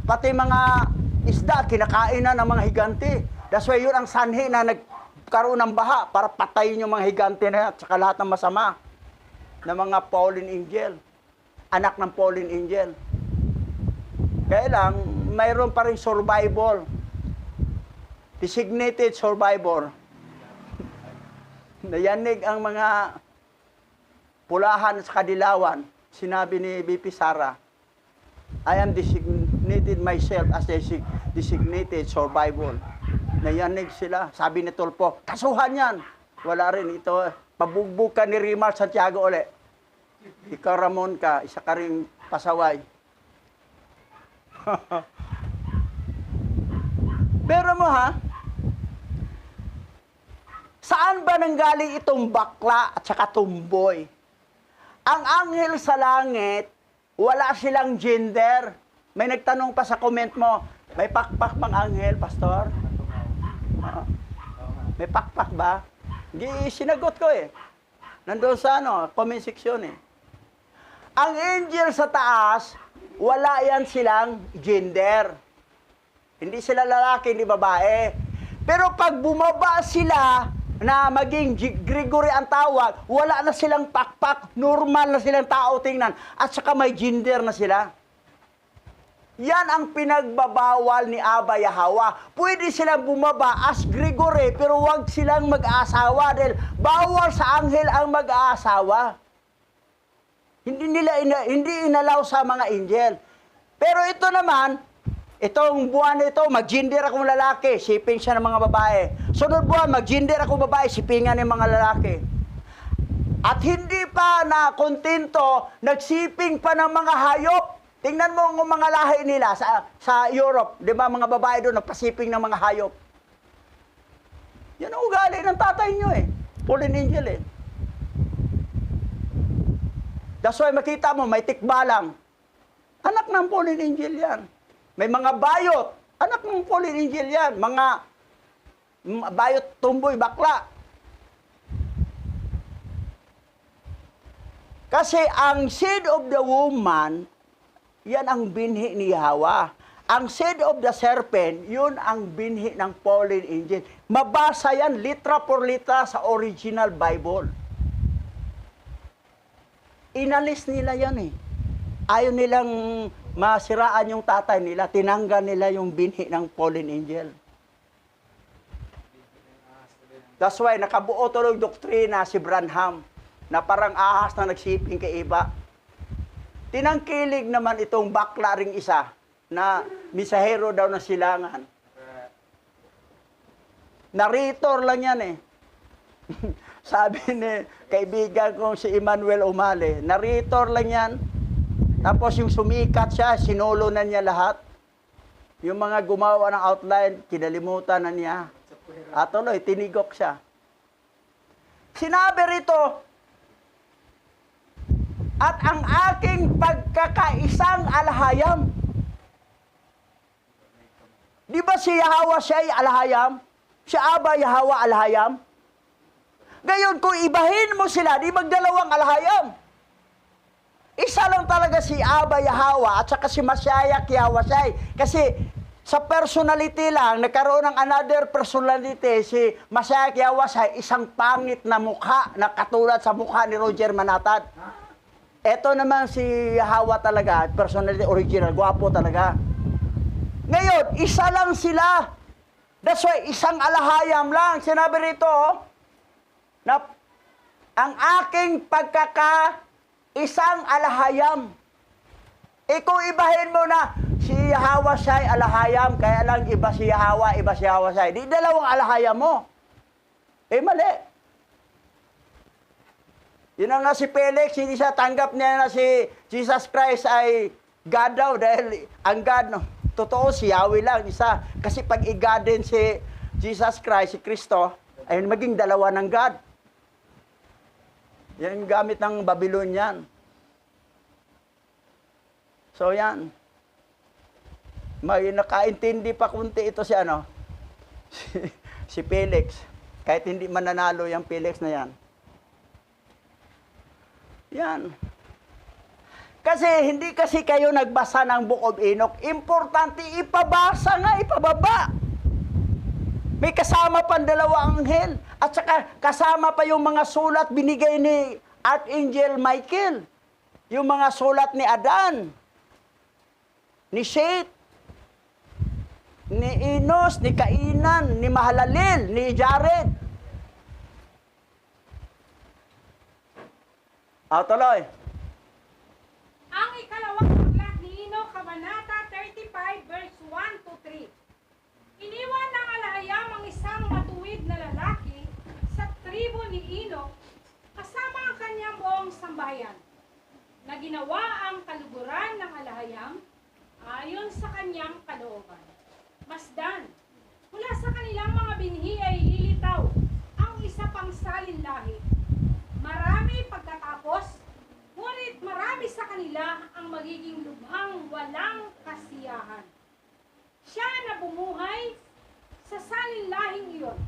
pati mga isda, kinakain na ng mga higante. That's why yun ang sanhi na nagkaroon ng baha para patayin yung mga higante na at saka lahat ng masama na mga fallen angel. Anak ng fallen angel. Kaya lang, mayroon pa rin survival. Designated survivor. Nayanig ang mga pulahan sa kadilawan. Sinabi ni BP Sara, I am designated myself as a designated survivor. Nayanig sila. Sabi ni Tulpo, kasuhan yan. Wala rin ito. Pabugbog ka ni Rimar Santiago uli. Ikaw Ramon ka, isa ka rin pasaway. Pero mo saan ba nanggaling itong bakla at saka tumboy? Ang anghel sa langit, wala silang gender. May nagtanong pa sa comment mo, may pakpak bang anghel, pastor? May pakpak ba? Sinagot ko eh. Nandun sa comment section eh. Ang angel sa taas, wala yan silang gender. Hindi sila lalaki, hindi babae. Pero pag bumaba sila na maging Gregory ang tawag, wala na silang pakpak, normal na silang tao tingnan, at saka may gender na sila. Yan ang pinagbabawal ni Abba Yahweh. Pwede silang bumaba as Gregory, pero wag silang mag-aasawa dahil bawal sa anghel ang mag-aasawa. Hindi inalaw sa mga angel. Pero ito naman, itong buwan na ito, mag-gender akong lalaki, siping siya ng mga babae. Sunod buwan, mag-gender akong babae, sipingan ng mga lalaki. At hindi pa na kontento, nagsiping pa ng mga hayop. Tingnan mo ang mga lahi nila sa Europe. Di ba, mga babae doon, nagpasiping ng mga hayop. Yan ang ugali ng tatay nyo eh. Fallen angel eh. That's why makita mo, may tikbalang. Anak ng fallen angel yan. May mga bayot. Anak ng fallen angel yan. Mga bayot, tumboy, bakla. Kasi ang seed of the woman, yan ang binhi ni Yahweh. Ang seed of the serpent, yun ang binhi ng fallen angel. Mabasa yan, litra por litra sa original Bible. Inalis nila yan eh. Ayaw nilang masiraan yung tatay nila, tinanggal nila yung binhi ng fallen angel. That's why nakabuo tuloy doktrina si Branham na parang ahas na nagsiping kay iba. Tinangkilig naman itong bakla ring isa na misahero daw ng silangan. Narrator lang yan eh. Sabi ni kaibigan kong si Emmanuel Umale, narrator lang yan. Tapos yung sumikat siya, sinolo na niya lahat. Yung mga gumawa ng outline, kinalimutan na niya. At tuloy, tinigok siya. Sinabi rito, at ang aking pagkakaisang alhayam. Di ba si Yahweh siya ay alhayam? Si Abba Yahweh alhayam? Ngayon, kung ibahin mo sila, di magdalawang alhayam. Isa lang talaga si Abba Yahweh at saka si Mashiach Yahweh. Kasi sa personality lang, nagkaroon ng another personality, si Mashiach Yahweh, isang pangit na mukha na katulad sa mukha ni Roger Manatad. Ito naman si Yahweh talaga, personality original, gwapo talaga. Ngayon, isa lang sila. That's why, isang alahayam lang. Sinabi rito, na ang aking isang alahayam. Kung ibahin mo na, si Yahweh siya ay alahayam, kaya lang iba si Yahweh, iba si Yahweh siya. Di dalawang alahayam mo. Mali. Yun nga si Felix, hindi siya tanggap niya na si Jesus Christ ay God daw dahil ang God, no, totoo si Yahweh lang, isa. Kasi pag i-God din si Jesus Christ, si Kristo, ay maging dalawa ng God. Yan yung gamit ng Babylonian. So yan. May nakaintindi pa kunti ito si si Felix. Kahit hindi mananalo yung Felix na yan. Yan. Kasi hindi kasi kayo nagbasa ng Book of Enoch. Importante ipabasa nga, ipababa. May kasama pang dalawang anghel. At saka kasama pa yung mga sulat binigay ni Archangel Michael. Yung mga sulat ni Adan, ni Seth, ni Enos, ni Kainan, ni Mahalalel, ni Jared. Tuloy. Ang ikalawang aklat ni Enoch, Kabanata 35, verse 1 to 3. Iniwan ng alahayam ang isang matuwid na lalaki sa tribo ni Enoch kasama ang kanyang buong sambahayan, na ginawa ang kaluguran ng alahayam ayon sa kanyang kalooban. Masdan, mula sa kanilang mga binhi ay lilitaw ang isa pang salin lahi. Marami pagkatapos, ngunit marami sa kanila ang magiging lubhang walang kasiyahan. Siya na bumuhay sa salinlahing iyon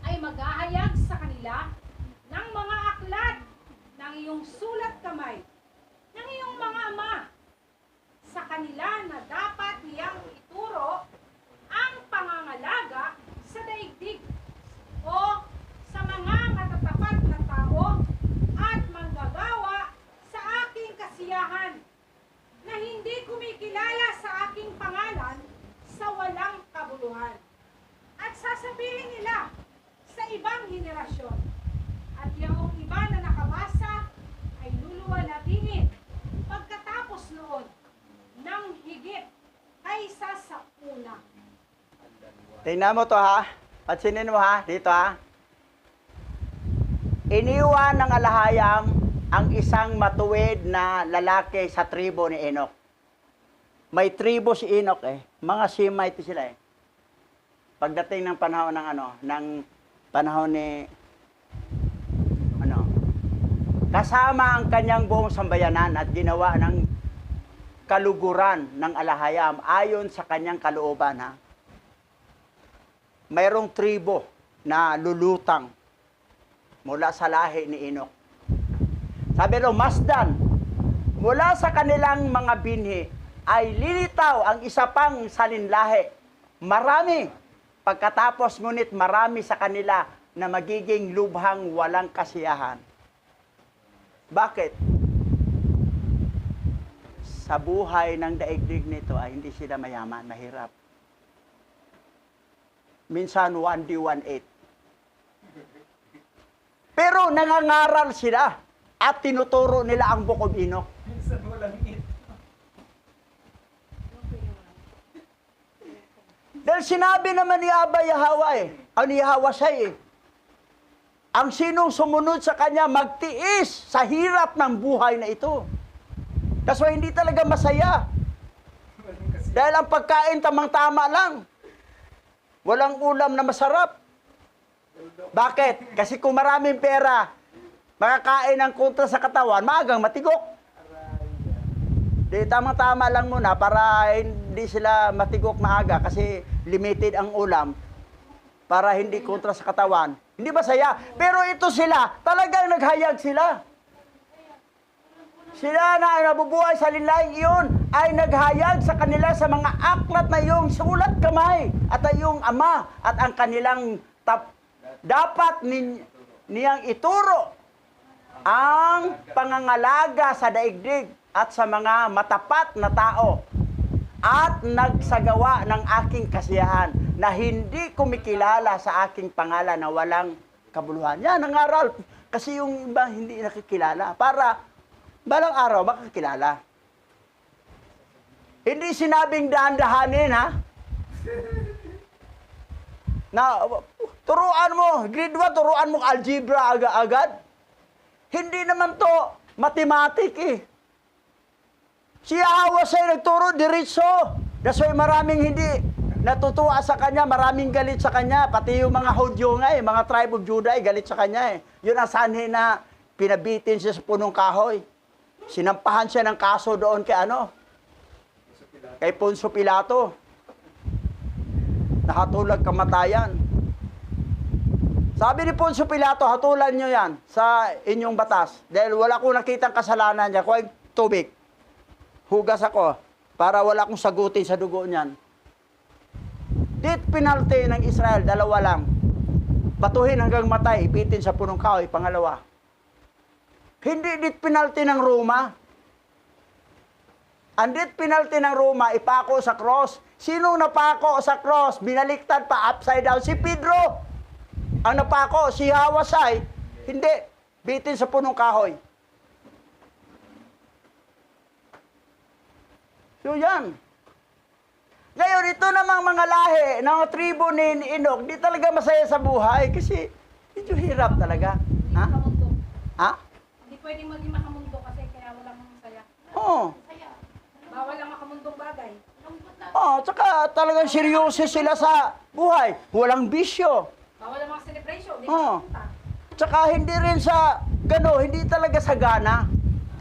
ay maghahayag sa kanila ng mga aklat ng iyong sulat kamay, ng iyong mga ama, sa kanila na dapat niyang ituro ang pangangalaga sa daigdig o sa mga matatapat na tao at manggagawa sa aking kasiyahan na hindi kumikilala sa aking pangalan sa walang kabuluhan. At sasabihin nila sa ibang henerasyon, at yung iba na nakabasa ay luluwalhatiin pagkatapos noon ng higit kaysa sa una. Tingnan mo to ha. Pansinin mo ha. Dito ha. Iniwan ng alahayam ang isang matuwid na lalaki sa tribo ni Enoch. May tribo si Enoch eh. Mga Semite sila eh. Pagdating ng panahon ng panahon ni kasama ang kanyang buong sambayanan at ginawa ng kaluguran ng alahayam ayon sa kanyang kalooban ha. Mayroong tribo na lulutang mula sa lahi ni Enoch. Sabi ro, masdan, mula sa kanilang mga binhi ay lilitaw ang isa pang salinlahi. Marami. Pagkatapos ngunit marami sa kanila na magiging lubhang walang kasiyahan. Bakit? Sa buhay ng daigdig nito ay hindi sila mayaman, mahirap. Minsan 1D18. Pero nangangaral sila at tinuturo nila ang Book of Enoch. Minsan walang it. Dahil sinabi naman ni Abba Yahweh, ni Yahweh ang sinong sumunod sa kanya magtiis sa hirap ng buhay na ito. Kasi hindi talaga masaya. Dahil ang pagkain tamang-tama lang. Walang ulam na masarap. Bakit? Kasi kung maraming pera, makakain ng kontra sa katawan, maagang matigok. Di tamang-tama lang muna para hindi sila matigok maaga kasi limited ang ulam para hindi kontra sa katawan. Hindi ba saya? Pero ito sila, talagang naghayag sila. Sila na nabubuhay sa linlaing iyon ay naghayag sa kanila sa mga aklat na iyong sulat kamay at ang iyong ama at ang kanilang dapat niyang ituro ang pangangalaga sa daigdig at sa mga matapat na tao at nagsagawa ng aking kasiyahan na hindi kumikilala sa aking pangalan na walang kabuluhan. Yan, ang aral. Kasi yung iba hindi nakikilala. Para balang araw makakilala. Hindi sinabing dahan-dahanin, ha? Na, turuan mo, grade 1, turuan mo algebra agad. Hindi naman to mathematic eh. Si Yahweh sa'yo nagturo diretso. That's why maraming hindi natutuwa sa kanya, maraming galit sa kanya. Pati yung mga Hudyo nga eh, mga tribe of Judah ay galit sa kanya eh. Yun ang sanhi na pinabitin siya sa punong kahoy. Sinampahan siya ng kaso doon kay kay Poncio Pilato. Nakatulad kamatayan. Sabi ni Poncio Pilato, hatulan nyo yan sa inyong batas. Dahil wala akong nakitang kasalanan niya. Kuha tubig. Hugas ako para wala akong sagutin sa dugo niyan. Death penalty ng Israel, 2 lang. Batuhin hanggang matay, ipitin sa punong kahoy, 2. Hindi death penalty ng Roma. Ang death penalty ng Roma, ipako sa cross. Sinong napako sa cross? Binaliktad pa, upside down. Si Pedro. Ang napako, si Hawasay. Hindi. Bitin sa punong kahoy. So yan. Ngayon, ito namang mga lahi ng tribo ni Enoch, di talaga masaya sa buhay kasi medyo hirap talaga. Ha? Makamundong. Ha? Hindi pwedeng maging makamundo kasi kaya walang saya. Oo. Bawal ang makamundong bagay. Oh, tsaka talagang seryoso sila sa buhay. Walang bisyo. Bawal ang mga celebration. Hindi Oo. makapunta. Tsaka hindi rin sa hindi talaga sa gana.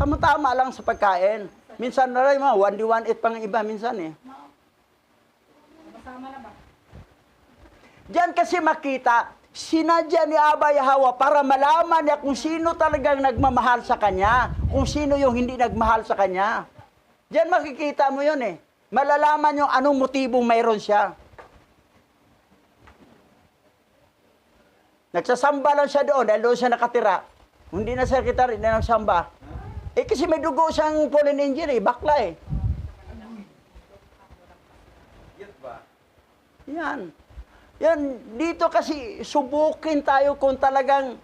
Tama-tama lang sa pagkain. Minsan na rin, 1D18 pang iba minsan eh. Masama na ba? Diyan kasi makita, Sinadya ni Abba Yahweh para malaman niya kung sino talagang nagmamahal sa kanya, kung sino yung hindi nagmahal sa kanya. Diyan makikita mo yun eh. Malalaman yung anong motibong mayroon siya. Nagsasamba lang siya doon dahil doon siya nakatira. Hindi na sekretary, hindi na nagsamba. Eh kasi may dugo siyang fallen angel eh, bakla eh. Yun ba? Yan. Yan, dito kasi subukin tayo kung talagang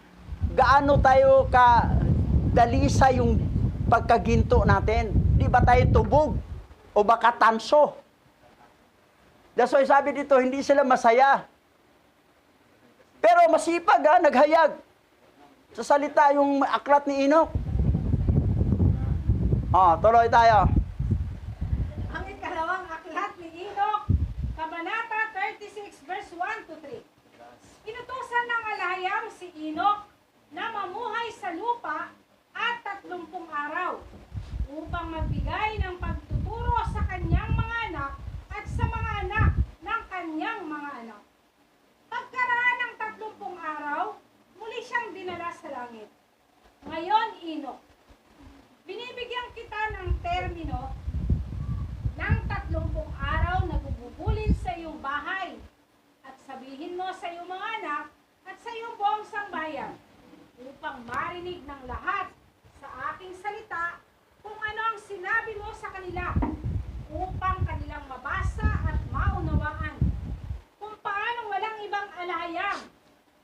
gaano tayo kadalisa yung pagkaginto natin. Di ba tayo tubog? O baka tanso? That's why sabi dito, hindi sila masaya. Pero masipag ha, naghayag. Sa salita yung aklat ni Enoch. Tuloy tayo. Ang ikalawang aklat ni Enoch, Kabanata 36, verse 1 to 3. Inutusan ng Alhayam si Enoch na mamuhay sa lupa at 30 araw upang magbigay ng pagtuturo sa kanyang mga anak at sa mga anak ng kanyang mga anak. Pagkaraan ng 30 araw, muli siyang dinala sa langit. Ngayon, Enoch, binibigyan kita ng termino ng 30 araw na bubulin sa iyong bahay at sabihin mo sa iyong mga anak at sa iyong buong sambayan upang marinig ng lahat sa aking salita kung ano ang sinabi mo sa kanila upang kanilang mabasa at maunawaan kung paano walang ibang alahayam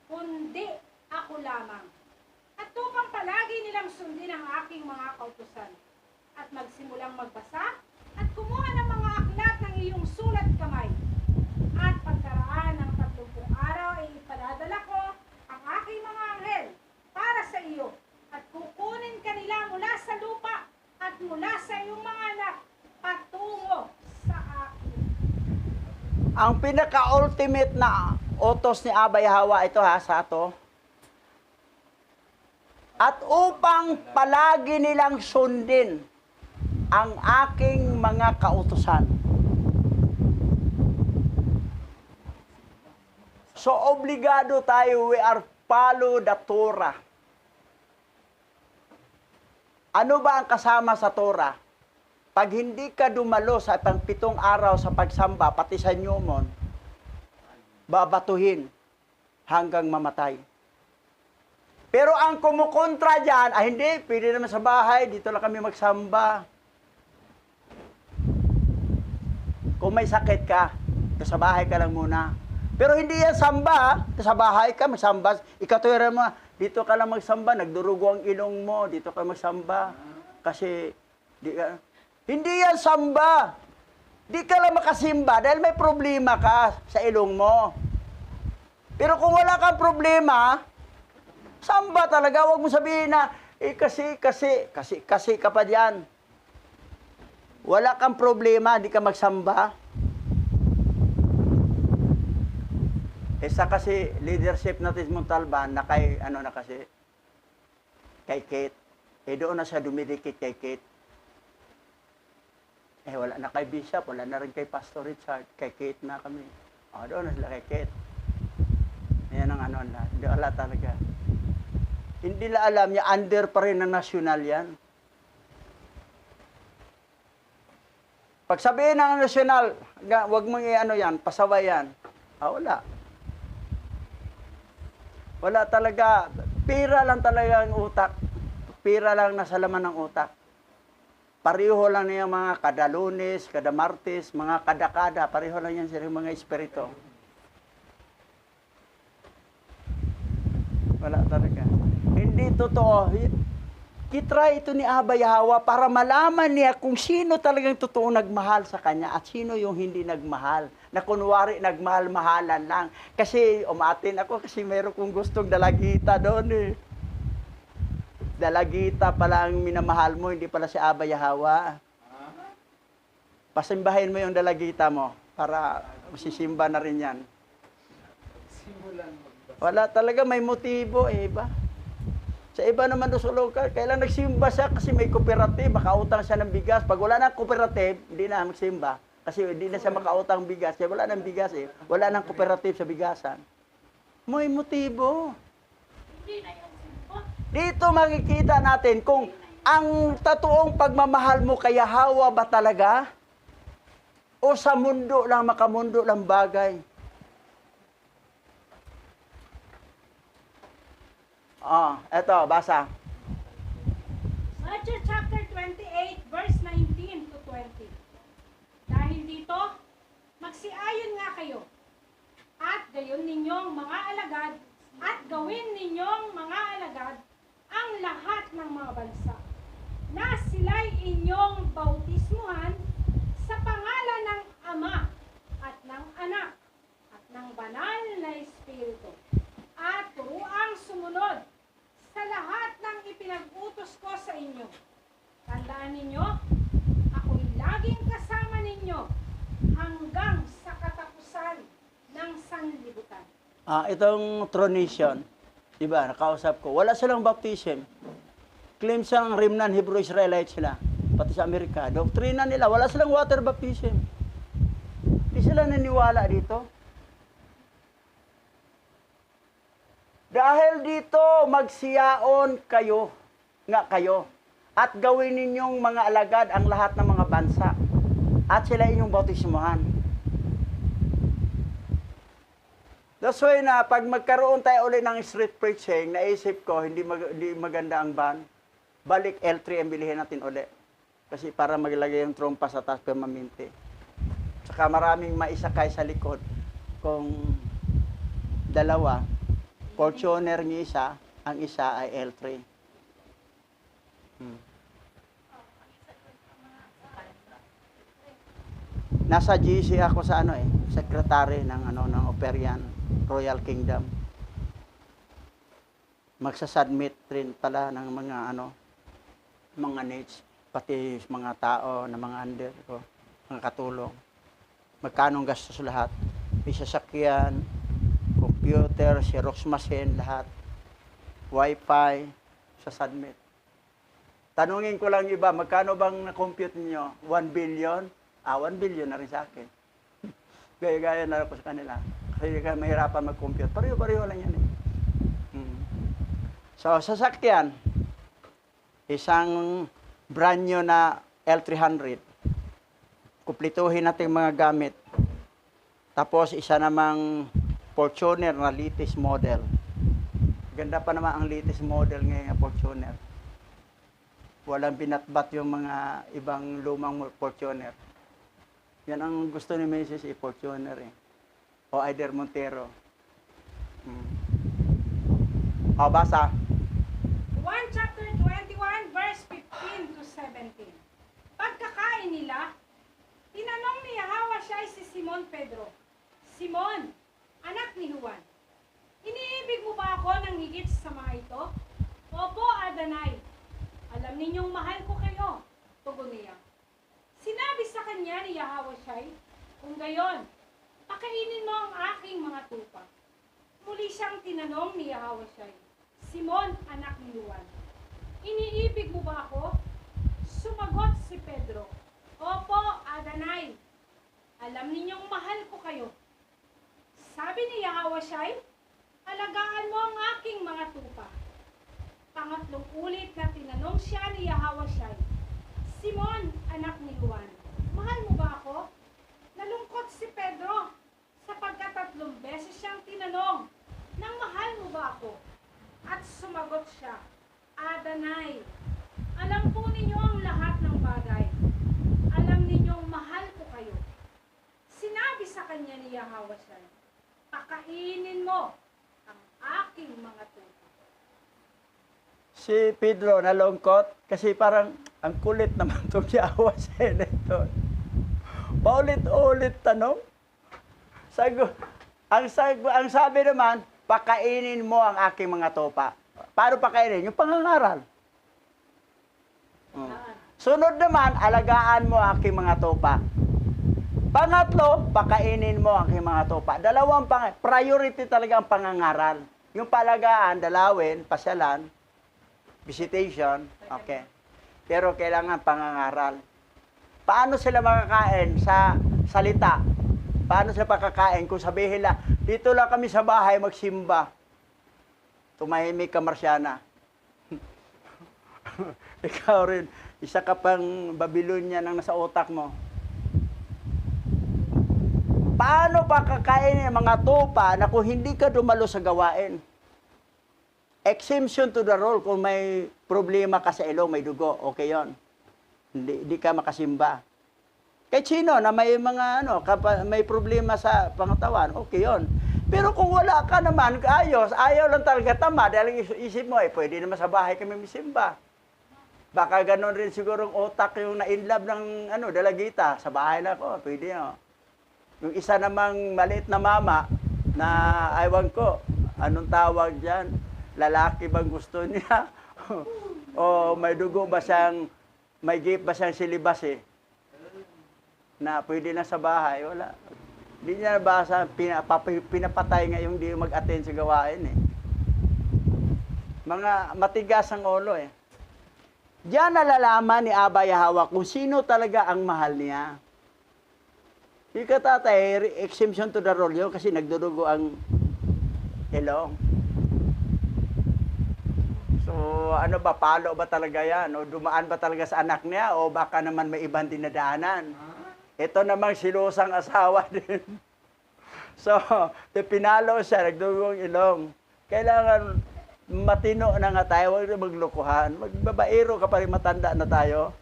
kundi ako lamang at upang palagi nilang sundin ang aking mga kautusan at magsimulang magbasa at kumuha ng mga aklat ng iyong sulat kamay. At pagkaraan ng 30 araw ay ipadadala ko ang aking mga anghel para sa iyo at kukunin kanila mula sa lupa at mula sa iyong mga anak patungo sa akin. Ang pinaka-ultimate na utos ni Abba Yahweh ito ha, sa ato. At upang palagi nilang sundin ang aking mga kautusan. So, obligado tayo, we are follow the Torah. Ano ba ang kasama sa Torah? Pag hindi ka dumalo sa pang-7 araw sa pagsamba, pati sa Newmon, babatuhin hanggang mamatay. Pero ang kumukontra dyan, hindi, pwede naman sa bahay, dito lang kami magsamba. Kung may sakit ka, sa bahay ka lang muna. Pero hindi yan samba, sa bahay ka, magsamba. Ikatwira mo, dito ka lang magsamba, nagdurugo ang ilong mo, dito ka magsamba. Kasi, hindi yan samba. Di ka lang makasimba dahil may problema ka sa ilong mo. Pero kung wala kang problema, samba talaga, huwag mo sabihin na, kasi ka pa diyan. Wala kang problema, di ka magsamba. Isa kasi leadership natin sa Montalban na kay, kay Kate. Doon na siya dumidikit kay Kate. Wala na kay Bishop, wala na rin kay Pastor Richard, kay Kate na kami. Doon na sila kay Kate. Yan ang wala talaga. Hindi la alam niya, under pa rin ng nasyonal yan. Pag sabihin ng nasyonal, wag mong yan, pasaway yan. Wala. Wala talaga, pira lang talaga ang utak. Pira lang nasa laman ng utak. Pareho lang niya mga kada Lunes, kada Martes, mga kada-kada, pareho lang yan sila mga espiritu. Wala talaga. Hindi totoo. Kitry ito ni Abba Yahweh para malaman niya kung sino talagang totoo nagmahal sa kanya at sino yung hindi nagmahal. Na kunwari nagmahal-mahalan lang. Kasi umatin ako kasi meron kong gustong dalagita doon eh. Dalagita pala ang minamahal mo, hindi pala si Abba Yahweh. Pasimbahin mo yung dalagita mo para sisimba na rin yan. Wala talaga, may motibo ba? Sa iba naman doon sa local, kailan nagsimba siya kasi may cooperative, makautang siya ng bigas. Pag wala nang cooperative, hindi na magsimba. Kasi hindi na siya makautang bigas. Kaya wala nang bigas Wala nang cooperative sa bigasan. May motibo. Hindi na yung simpo. Dito makikita natin kung ang totoong pagmamahal mo kay Yahweh ba talaga? O sa mundo lang, makamundo lang bagay? Eto, basa. Matthew chapter 28, verse 19 to 20. Dahil dito, magsiayon nga kayo, at gayon ninyong mga alagad, at gawin ninyong mga alagad ang lahat ng mga bansa, na sila'y inyong bautismuhan sa pangalan ng Ama, at ng Anak, at ng Banal na Espiritu, at turuang sumunod sa lahat ng ipinag-utos ko sa inyo. Tandaan ninyo, ako'y laging kasama ninyo hanggang sa katapusan ng sanlibutan. Itong Tronation, di ba, nakausap ko, wala silang baptism. Claim silang Remnant Hebrew Israelite sila, pati sa Amerika. Doktrina nila, wala silang water baptism. Di sila naniwala dito. Dahil dito, magsiyaon kayo, at gawin ninyong mga alagad ang lahat ng mga bansa, at sila inyong bautismuhan. That's why na, pag magkaroon tayo ulit ng street preaching, naisip ko, hindi maganda ang ban, balik L3 ang bilihin natin ulit. Kasi para maglagay yung trompa sa taas permanente. Saka maraming maisakay sa likod, kung dalawa, Fortuner ng isa, ang isa ay L3. Nasa GC ako sa secretary ng Operian Royal Kingdom. Magsasubmit rin pala ng mga needs, pati mga tao na mga under ko, mga katulong. Magkano ang gastos lahat? May sasakyan, computer, Xerox machine, lahat. Wi-Fi, sa submit. Tanungin ko lang iba, magkano bang na-compute niyo? 1 billion? 1 billion na rin sa akin. Gaya-gaya na ako sa kanila. Kasi mahirapan mag-compute. Pareho-pareho lang yan . So, sasakyan, isang brand new na L300. Kumpletuhin natin mga gamit. Tapos, isa namang Fortuner na latest model. Ganda pa naman ang latest model ngayon ng Fortuner. Walang binatbat yung mga ibang lumang Fortuner. Yan ang gusto ni Mrs. Fortuner O either Montero. Basa. 1 chapter 21, verse 15 to 17. Pagkakain nila, tinanong ni Yahweh siya si Simon Pedro, Simon, anak ni Juan, iniibig mo ba ako ng higit sa mga ito? Opo, Adanay. Alam ninyong mahal ko kayo. Tugon niya. Sinabi sa kanya ni Yahweh siya, kung gayon, pakainin mo ang aking mga tupa. Muli siyang tinanong ni Yahweh siya, Simon, anak ni Juan, iniibig mo ba ako? Sumagot si Pedro, Opo, Adanay. Alam ninyong mahal ko kayo. Sabi ni Yahweh siya, alagaan mo ang aking mga tupa. Pangatlong ulit na tinanong siya ni Yahweh siya, Simon, anak ni Juan, mahal mo ba ako? Nalungkot si Pedro sapagkat 3 beses siyang tinanong, nang mahal mo ba ako? At sumagot siya, Adanay, alam po ninyo ang lahat ng bagay. Alam ninyong mahal ko kayo. Sinabi sa kanya ni Yahweh siya, pakainin mo ang aking mga tupa. Si Pedro nalungkot kasi parang ang kulit naman itong Yahweh Senator. Paulit-ulit tanong. Ang sabi naman, pakainin mo ang aking mga tupa. Paano pakainin? Yung pangangaral. Sunod naman, alagaan mo ang aking mga tupa. Pangatlo, pakainin mo ang aking mga tupa. Dalawang priority talaga ang pangangaral. Yung palagaan, dalawin, pasyalan, visitation, okay. Pero kailangan pangangaral. Paano sila makakain sa salita? Paano sila pakakain kung sabihin lang, dito lang kami sa bahay magsimba. Tumahimik ka, Marciana. Ikaw rin, isa ka pang Babylonia nang nasa utak mo. Paano pakakain ng mga tupa na kung hindi ka dumalo sa gawain? Exemption to the rule, kung may problema ka sa ilong, may dugo, okay yon. Hindi ka makasimba. Kahit sino na may mga may problema sa pangatawan, okay yon. Pero kung wala ka naman, ayaw lang talaga tama, dahil isip mo, pwede naman sa bahay kami misimba. Baka ganon rin siguro utak yung na-inlove ng dalagita, sa bahay na ako, pwede no. Yung isa namang maliit na mama, na aywan ko, anong tawag dyan? Lalaki bang gusto niya? O may dugo ba siyang, may gift ba siyang silibas na pwede na sa bahay, wala. Hindi niya nabasa, pinapatay nga yung di mag-attend sa gawain Mga matigas ang ulo Diyan nalalaman ni Aba Yahweh kung sino talaga ang mahal niya. Hindi ka tatay, exemption to the rule yun kasi nagdudugo ang ilong. So, ano ba, palo ba talaga yan? O dumaan ba talaga sa anak niya? O baka naman may ibang dinadaanan? Ito namang silusang asawa din. So, pinalo siya, nagdugong ilong. Kailangan matino na nga tayo, huwag na maglukuhan. Magbabaero ka pa rin, matanda na tayo.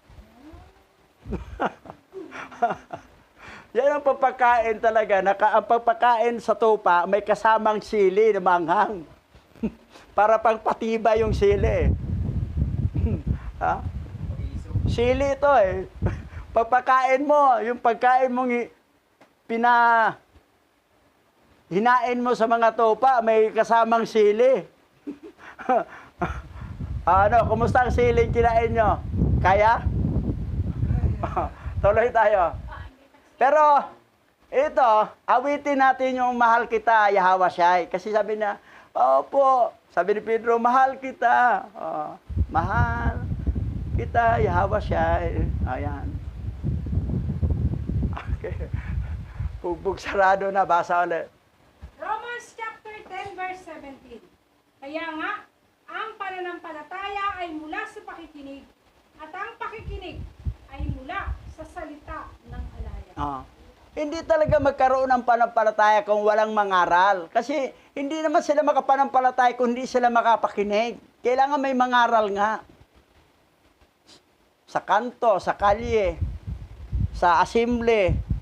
Yan ang pagpakain talaga. Ang pagpakain sa tupa, may kasamang sili na manghang. Para pang patiba yung sili. Ha? Sili ito Pagpakain mo, yung pagkain mong hinain mo sa mga tupa, may kasamang sili. Kumusta ang siling kinain nyo? Kaya? Tuloy tayo. Pero, ito, awitin natin yung mahal kita, Yahweh Shai. Kasi sabi niya, opo, sabi ni Pedro, mahal kita. Mahal kita, Yahweh Shai. Ayan. Okay. Bugbog sarado na, basa ulit. Romans chapter 10 verse 17. Kaya nga, ang pananampalataya ay mula sa pakikinig, at ang pakikinig ay mula sa salita ng alaya. Hindi talaga magkaroon ng panampalataya kung walang mangaral. Kasi hindi naman sila makapanampalataya kung hindi sila makapakinig. Kailangan may mangaral nga. Sa kanto, sa kalye, sa assembly.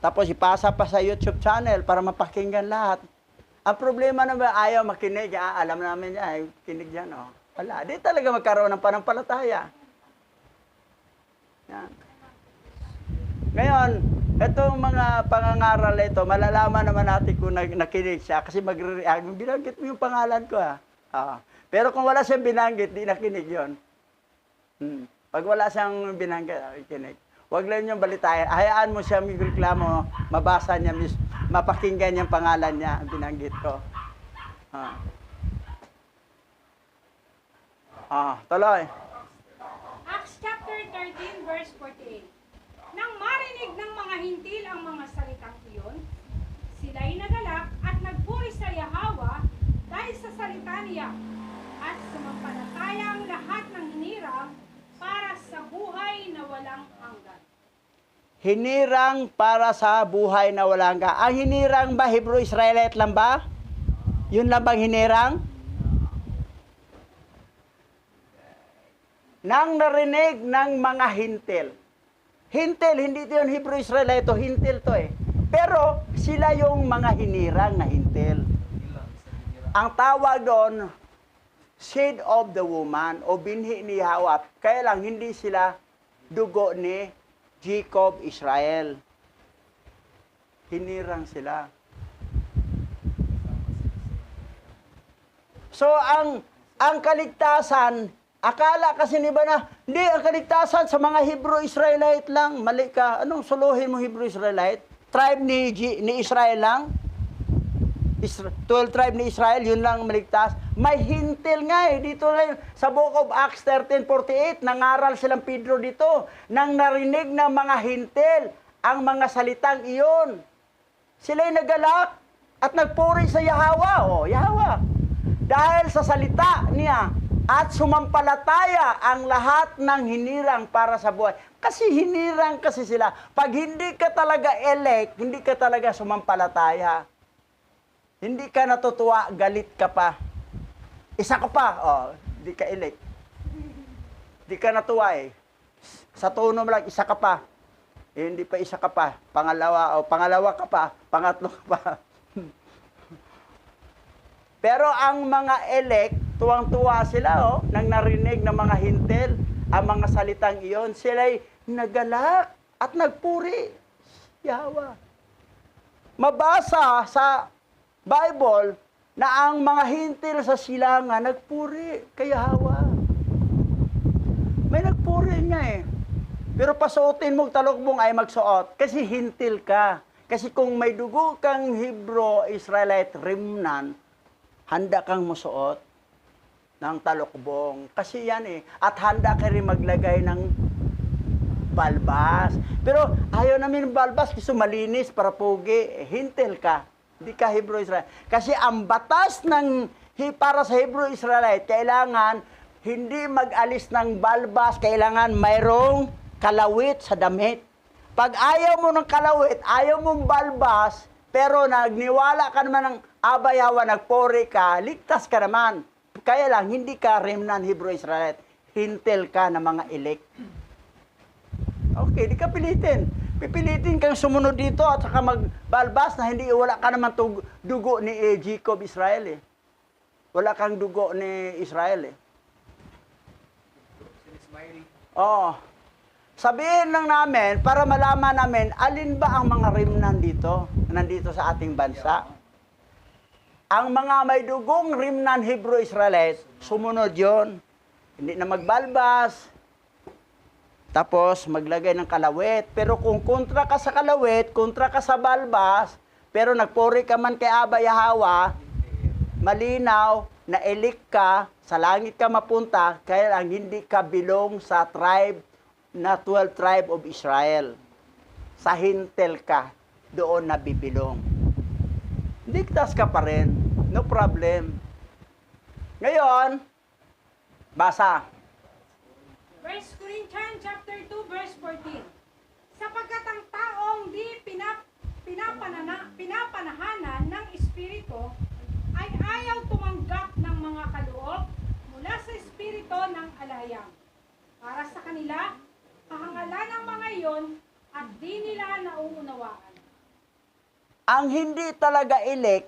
Tapos ipasa pa sa YouTube channel para mapakinggan lahat. Ang problema naman, ayaw makinig. Alam namin niya, kinig yan. Wala, di talaga magkaroon ng panampalataya. Yan. Ngayon, itong mga pangangaral ito, malalaman naman natin kung nakinig siya kasi magre-react. Binanggit mo yung pangalan ko Pero kung wala siyang binanggit, di nakinig yun. Pag wala siyang binanggit, kinig. Huwag lang niyong balitayan. Hayaan mo siya magreklamo, mabasa niya, mapakinggan yung pangalan niya, binanggit ko. Tuloy. Acts chapter 13 verse 48. Nang marinig ng mga hintil ang mga salitang iyon, sila'y nagalak at nagpuri sa Yahweh dahil sa salita niya at sumampalataya ang lahat ng hinirang para sa buhay na walang hanggan. Hinirang para sa buhay na walang hanggan. Ang hinirang ba, Hebrew-Israelite lang ba? Yun lang bang hinirang? Nang narinig ng mga hintil. Hintil, hindi ito yung Hebrew-Israelite, ito hintil to Pero sila yung mga hinirang na hintil. Ang tawag doon, seed of the woman, o binhi ni Yahweh. Kaya lang, hindi sila dugo ni Jacob, Israel. Hinirang sila. So, ang kaligtasan, akala kasi niba na, hindi, ang kaligtasan sa mga Hebrew-Israelite lang. Mali ka. Anong suluhin mo Hebrew-Israelite? Tribe ni Israel lang? 12 tribe ni Israel, yun lang maligtas. May hintil nga dito na sa Book of Acts 13:48, nangaral silang Pedro dito, nang narinig ng mga hintil ang mga salitang iyon. Sila'y nagalak at nagpuri sa Yahweh. O, Yahweh. Dahil sa salita niya at sumampalataya ang lahat ng hinirang para sa buhay. Kasi hinirang kasi sila. Pag hindi ka talaga elect, hindi ka talaga sumampalataya. Hindi ka natutuwa, galit ka pa. Isa ka pa, hindi ka elect. Hindi ka natuwa eh. Sa tono mo lang, isa ka pa. Hindi pa isa ka pa. Pangalawa ka pa. Pangatlo ka pa. Pero ang mga elect, tuwang-tuwa sila, nang narinig ng mga hintil, ang mga salitang iyon, sila'y nagalak at nagpuri. Yahweh. Mabasa sa Bible na ang mga hintil sa silangan nagpuri kay Yahweh. May nagpuri niya eh. Pero pasuotin mo talukbong ay magsuot kasi hintil ka. Kasi kung may dugo kang Hebrew, Israelite, remnant, handa kang musuot ng talukbong. Kasi yan eh. At handa ka rin maglagay ng balbas. Pero ayaw namin ng balbas kasi malinis para pugi. Hintil ka. Hindi ka Hebrew Israelite. Kasi ang batas para sa Hebrew Israelite, kailangan hindi mag-alis ng balbas, kailangan mayroong kalawit sa damit. Pag ayaw mo ng kalawit, ayaw mong balbas, pero nagniwala ka naman ng Abayawa, nagpori ka, ligtas ka naman. Kaya lang, hindi ka remnant Hebrew Israelite. Hintil ka ng mga elect. Okay, di ka pilitin. Pipilitin kang sumunod dito at saka magbalbas na hindi, wala ka naman dugo ni Jacob Israel eh. Wala kang dugo ni Israel eh. Oo. Sabihin lang namin, para malaman namin, alin ba ang mga remnant dito, nandito sa ating bansa? Ang mga may dugong remnant Hebrew Israelite, sumunod yon. Hindi na magbalbas, tapos maglagay ng kalawit. Pero kung kontra ka sa kalawit, kontra ka sa balbas, pero nagpuri ka man kay Aba Yahweh, malinaw na elect ka, sa langit ka mapunta, kaya lang hindi ka bilong sa tribe, na 12 tribe of Israel. Sa hintel ka, doon nabibilong. Ligtas ka pa rin. No problem. Ngayon, basa. 1 Corinthians chapter 2 verse 14. Sapagkat ang taong di pinapanahanan ng Espiritu ay ayaw tumanggap ng mga kaloob mula sa Espiritu ng alayam. Para sa kanila, kahangalan ang mga iyon at di nila nauunawaan. Ang hindi talaga elect,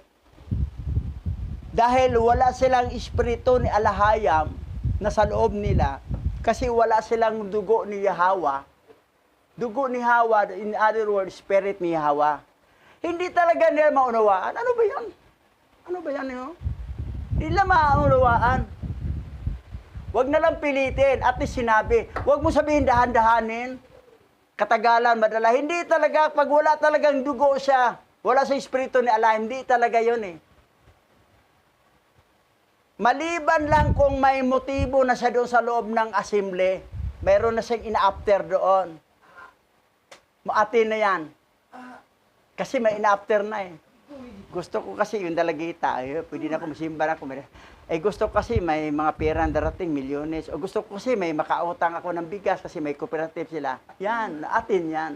dahil wala silang espiritu ni Alahayam na sa loob nila, kasi wala silang dugo ni Yahweh. Dugo ni Yahweh, in other words, spirit ni Yahweh. Hindi talaga nila maunawaan. Ano ba yan? Ano ba yan? Hindi nila maunawaan. Huwag na lang pilitin. At least sinabi, huwag mo sabihin dahan-dahanin. Katagalan, madala. Hindi talaga, pag wala talagang dugo siya, wala sa espiritu ni Allah, hindi talaga yun eh. Maliban lang kung may motibo na siya doon sa loob ng assembly, mayroon na siyang ina-after doon. Maatin na yan. Kasi may ina-after na eh. Gusto ko kasi yung dalagita, pwede na ako masimba na ako. Gusto ko kasi may mga pera darating, milyones. O gusto ko kasi may makautang ako ng bigas kasi may cooperative sila. Yan, atin yan.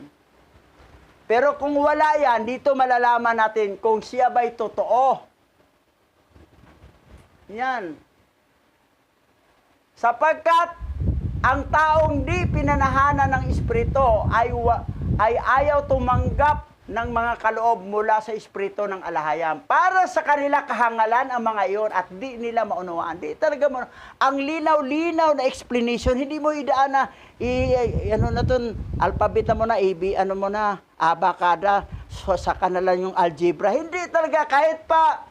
Pero kung wala yan, dito malalaman natin kung siya ba'y totoo. Yan. Sapagkat ang taong di pinanahanan ng Espiritu ay ayaw tumanggap ng mga kaloob mula sa Espiritu ng Alahayam. Para sa kanila kahangalan ang mga iyon at di nila maunawaan. Di talaga mo. Ang linaw-linaw na explanation, hindi mo idaan na, alpabeta mo na, abakada, so saka na lang yung algebra. Hindi talaga, kahit pa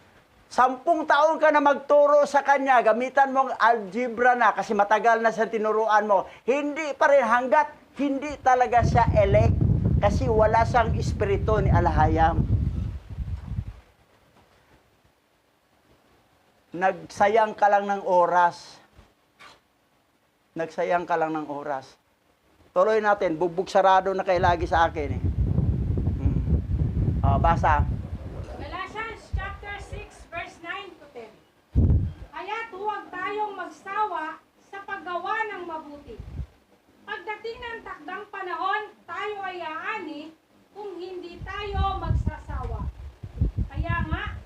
10 taon ka na magturo sa kanya, gamitan mong algebra na kasi matagal na sa tinuruan mo. Hindi pa rin hanggat hindi talaga siya elect. Kasi wala siyang espiritu ni Alahayam. Nagsayang ka lang ng oras. Nagsayang ka lang ng oras. Tuloy natin, bugbog sarado na kayo lagi sa akin eh. Basa. tayong magsawa sa paggawa ng mabuti. Pagdating ng takdang panahon, tayo ay aani kung hindi tayo magsasawa. Kaya nga,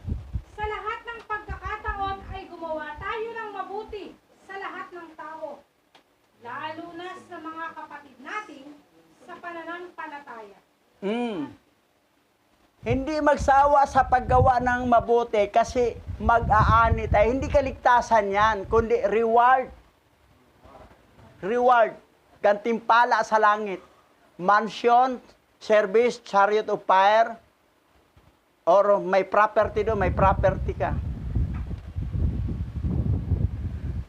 sa lahat ng pagkakataon ay gumawa tayo ng mabuti sa lahat ng tao, lalo na sa mga kapatid natin sa pananampalataya. Hindi magsawa sa paggawa ng mabuti kasi mag-aani tayo. Hindi kaligtasan yan, kundi reward. Reward. Gantimpala sa langit. Mansion, service, chariot of fire, or may property doon, may property ka.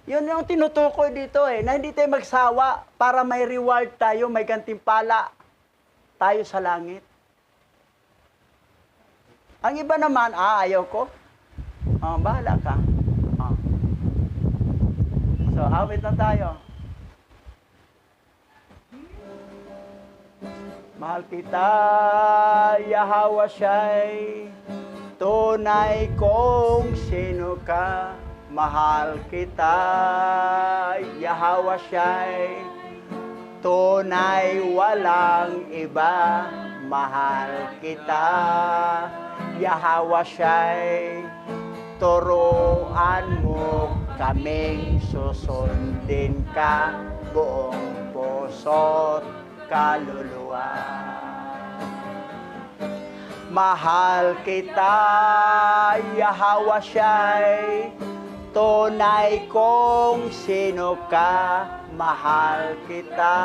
Yun yung tinutukoy dito na hindi tayo magsawa para may reward tayo, may gantimpala tayo sa langit. Ang iba naman, ayaw ko. Bahala ka. So, awit na tayo. Mahal kita, Yahweh Shai, tunay kong sino ka. Mahal kita, Yahweh Shai, tunay walang iba. Mahal kita, Yahweh Shai, turuan mo kaming susundin ka buong puso't kaluluwa. Mahal kita, Yahweh Shai, tunay kong sino ka. Mahal kita,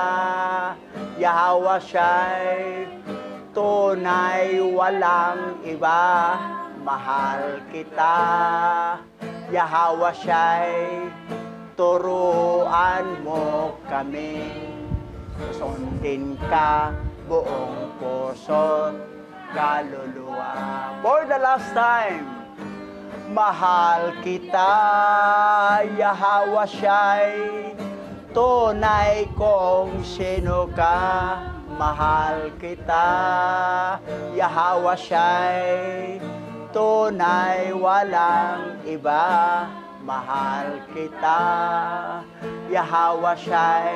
Yahweh Shai, tunay walang iba. Mahal kita, Yahweh Shai, turuan mo kami. Susundin ka buong puso't kaluluwa. For the last time, mahal kita, Yahweh Shai, tunay kong sino ka. Mahal kita, Yahweh Shai, tunay walang iba. Mahal kita, Yahweh Shai,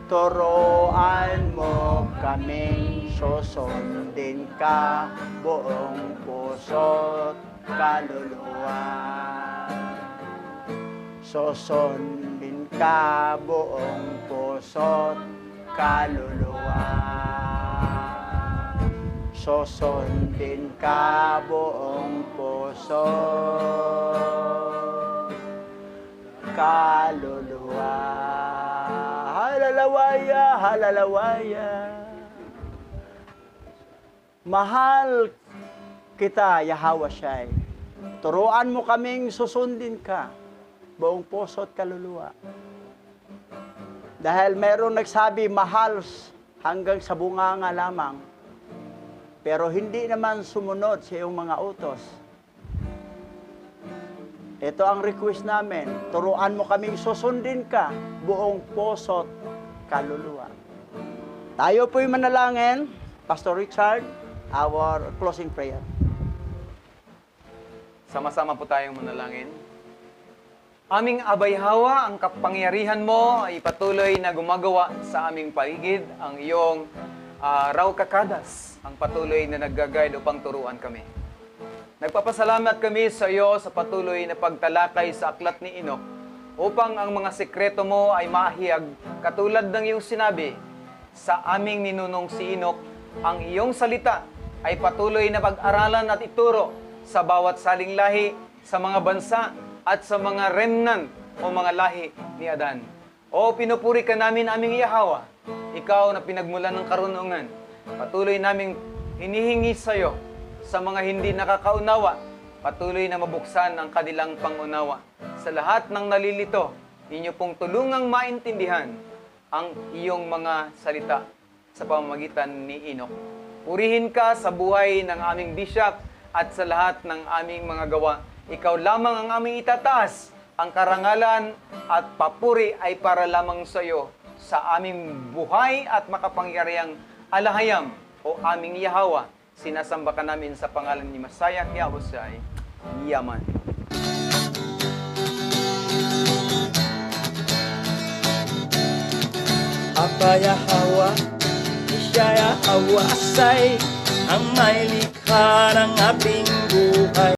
turuan mo kaming susundin ka buong puso't kaluluwa. Susundin ka buong puso't kaluluwa. Susundin ka buong puso't kaluluwa. Halalawaya, halalawaya. Mahal kita, Yahweh Shai. Turuan mo kaming susundin ka buong puso't kaluluwa. Dahil merong nagsabi, mahal hanggang sa bunganga lamang. Pero hindi naman sumunod sa iyong mga utos. Ito ang request namin. Turuan mo kaming susundin ka buong puso't kaluluwa. Tayo po'y manalangin. Pastor Richard, our closing prayer. Sama-sama po tayong manalangin. Aming Abay Hawa, ang kapangyarihan mo ay patuloy na gumagawa sa aming paligid. Ang iyong raw kakadas, ang patuloy na nag-guide upang turuan kami. Nagpapasalamat kami sa iyo sa patuloy na pagtalakay sa aklat ni Enoch upang ang mga sekreto mo ay mahiyag katulad ng iyong sinabi sa aming ninunong si Enoch. Ang iyong salita ay patuloy na pag-aralan at ituro sa bawat saling lahi, sa mga bansa at sa mga remnant o mga lahi ni Adan. O pinupuri ka namin aming Yahweh, ikaw na pinagmulan ng karunungan. Patuloy naming hinihingi sa iyo sa mga hindi nakakaunawa, patuloy na mabuksan ang kanilang pangunawa. Sa lahat ng nalilito, ninyo pong tulungang maintindihan ang iyong mga salita sa pamamagitan ni Enoch. Purihin ka sa buhay ng aming bishop at sa lahat ng aming mga gawa. Ikaw lamang ang aming itataas. Ang karangalan at papuri ay para lamang sa iyo sa aming buhay at makapangyarihang alahayam o aming Yahweh. Sinasamba ka namin sa pangalan ni Masaya Yahweh. Yaman. Aba Yahweh, siya Yahweh asay ang may likha ng ating buhay.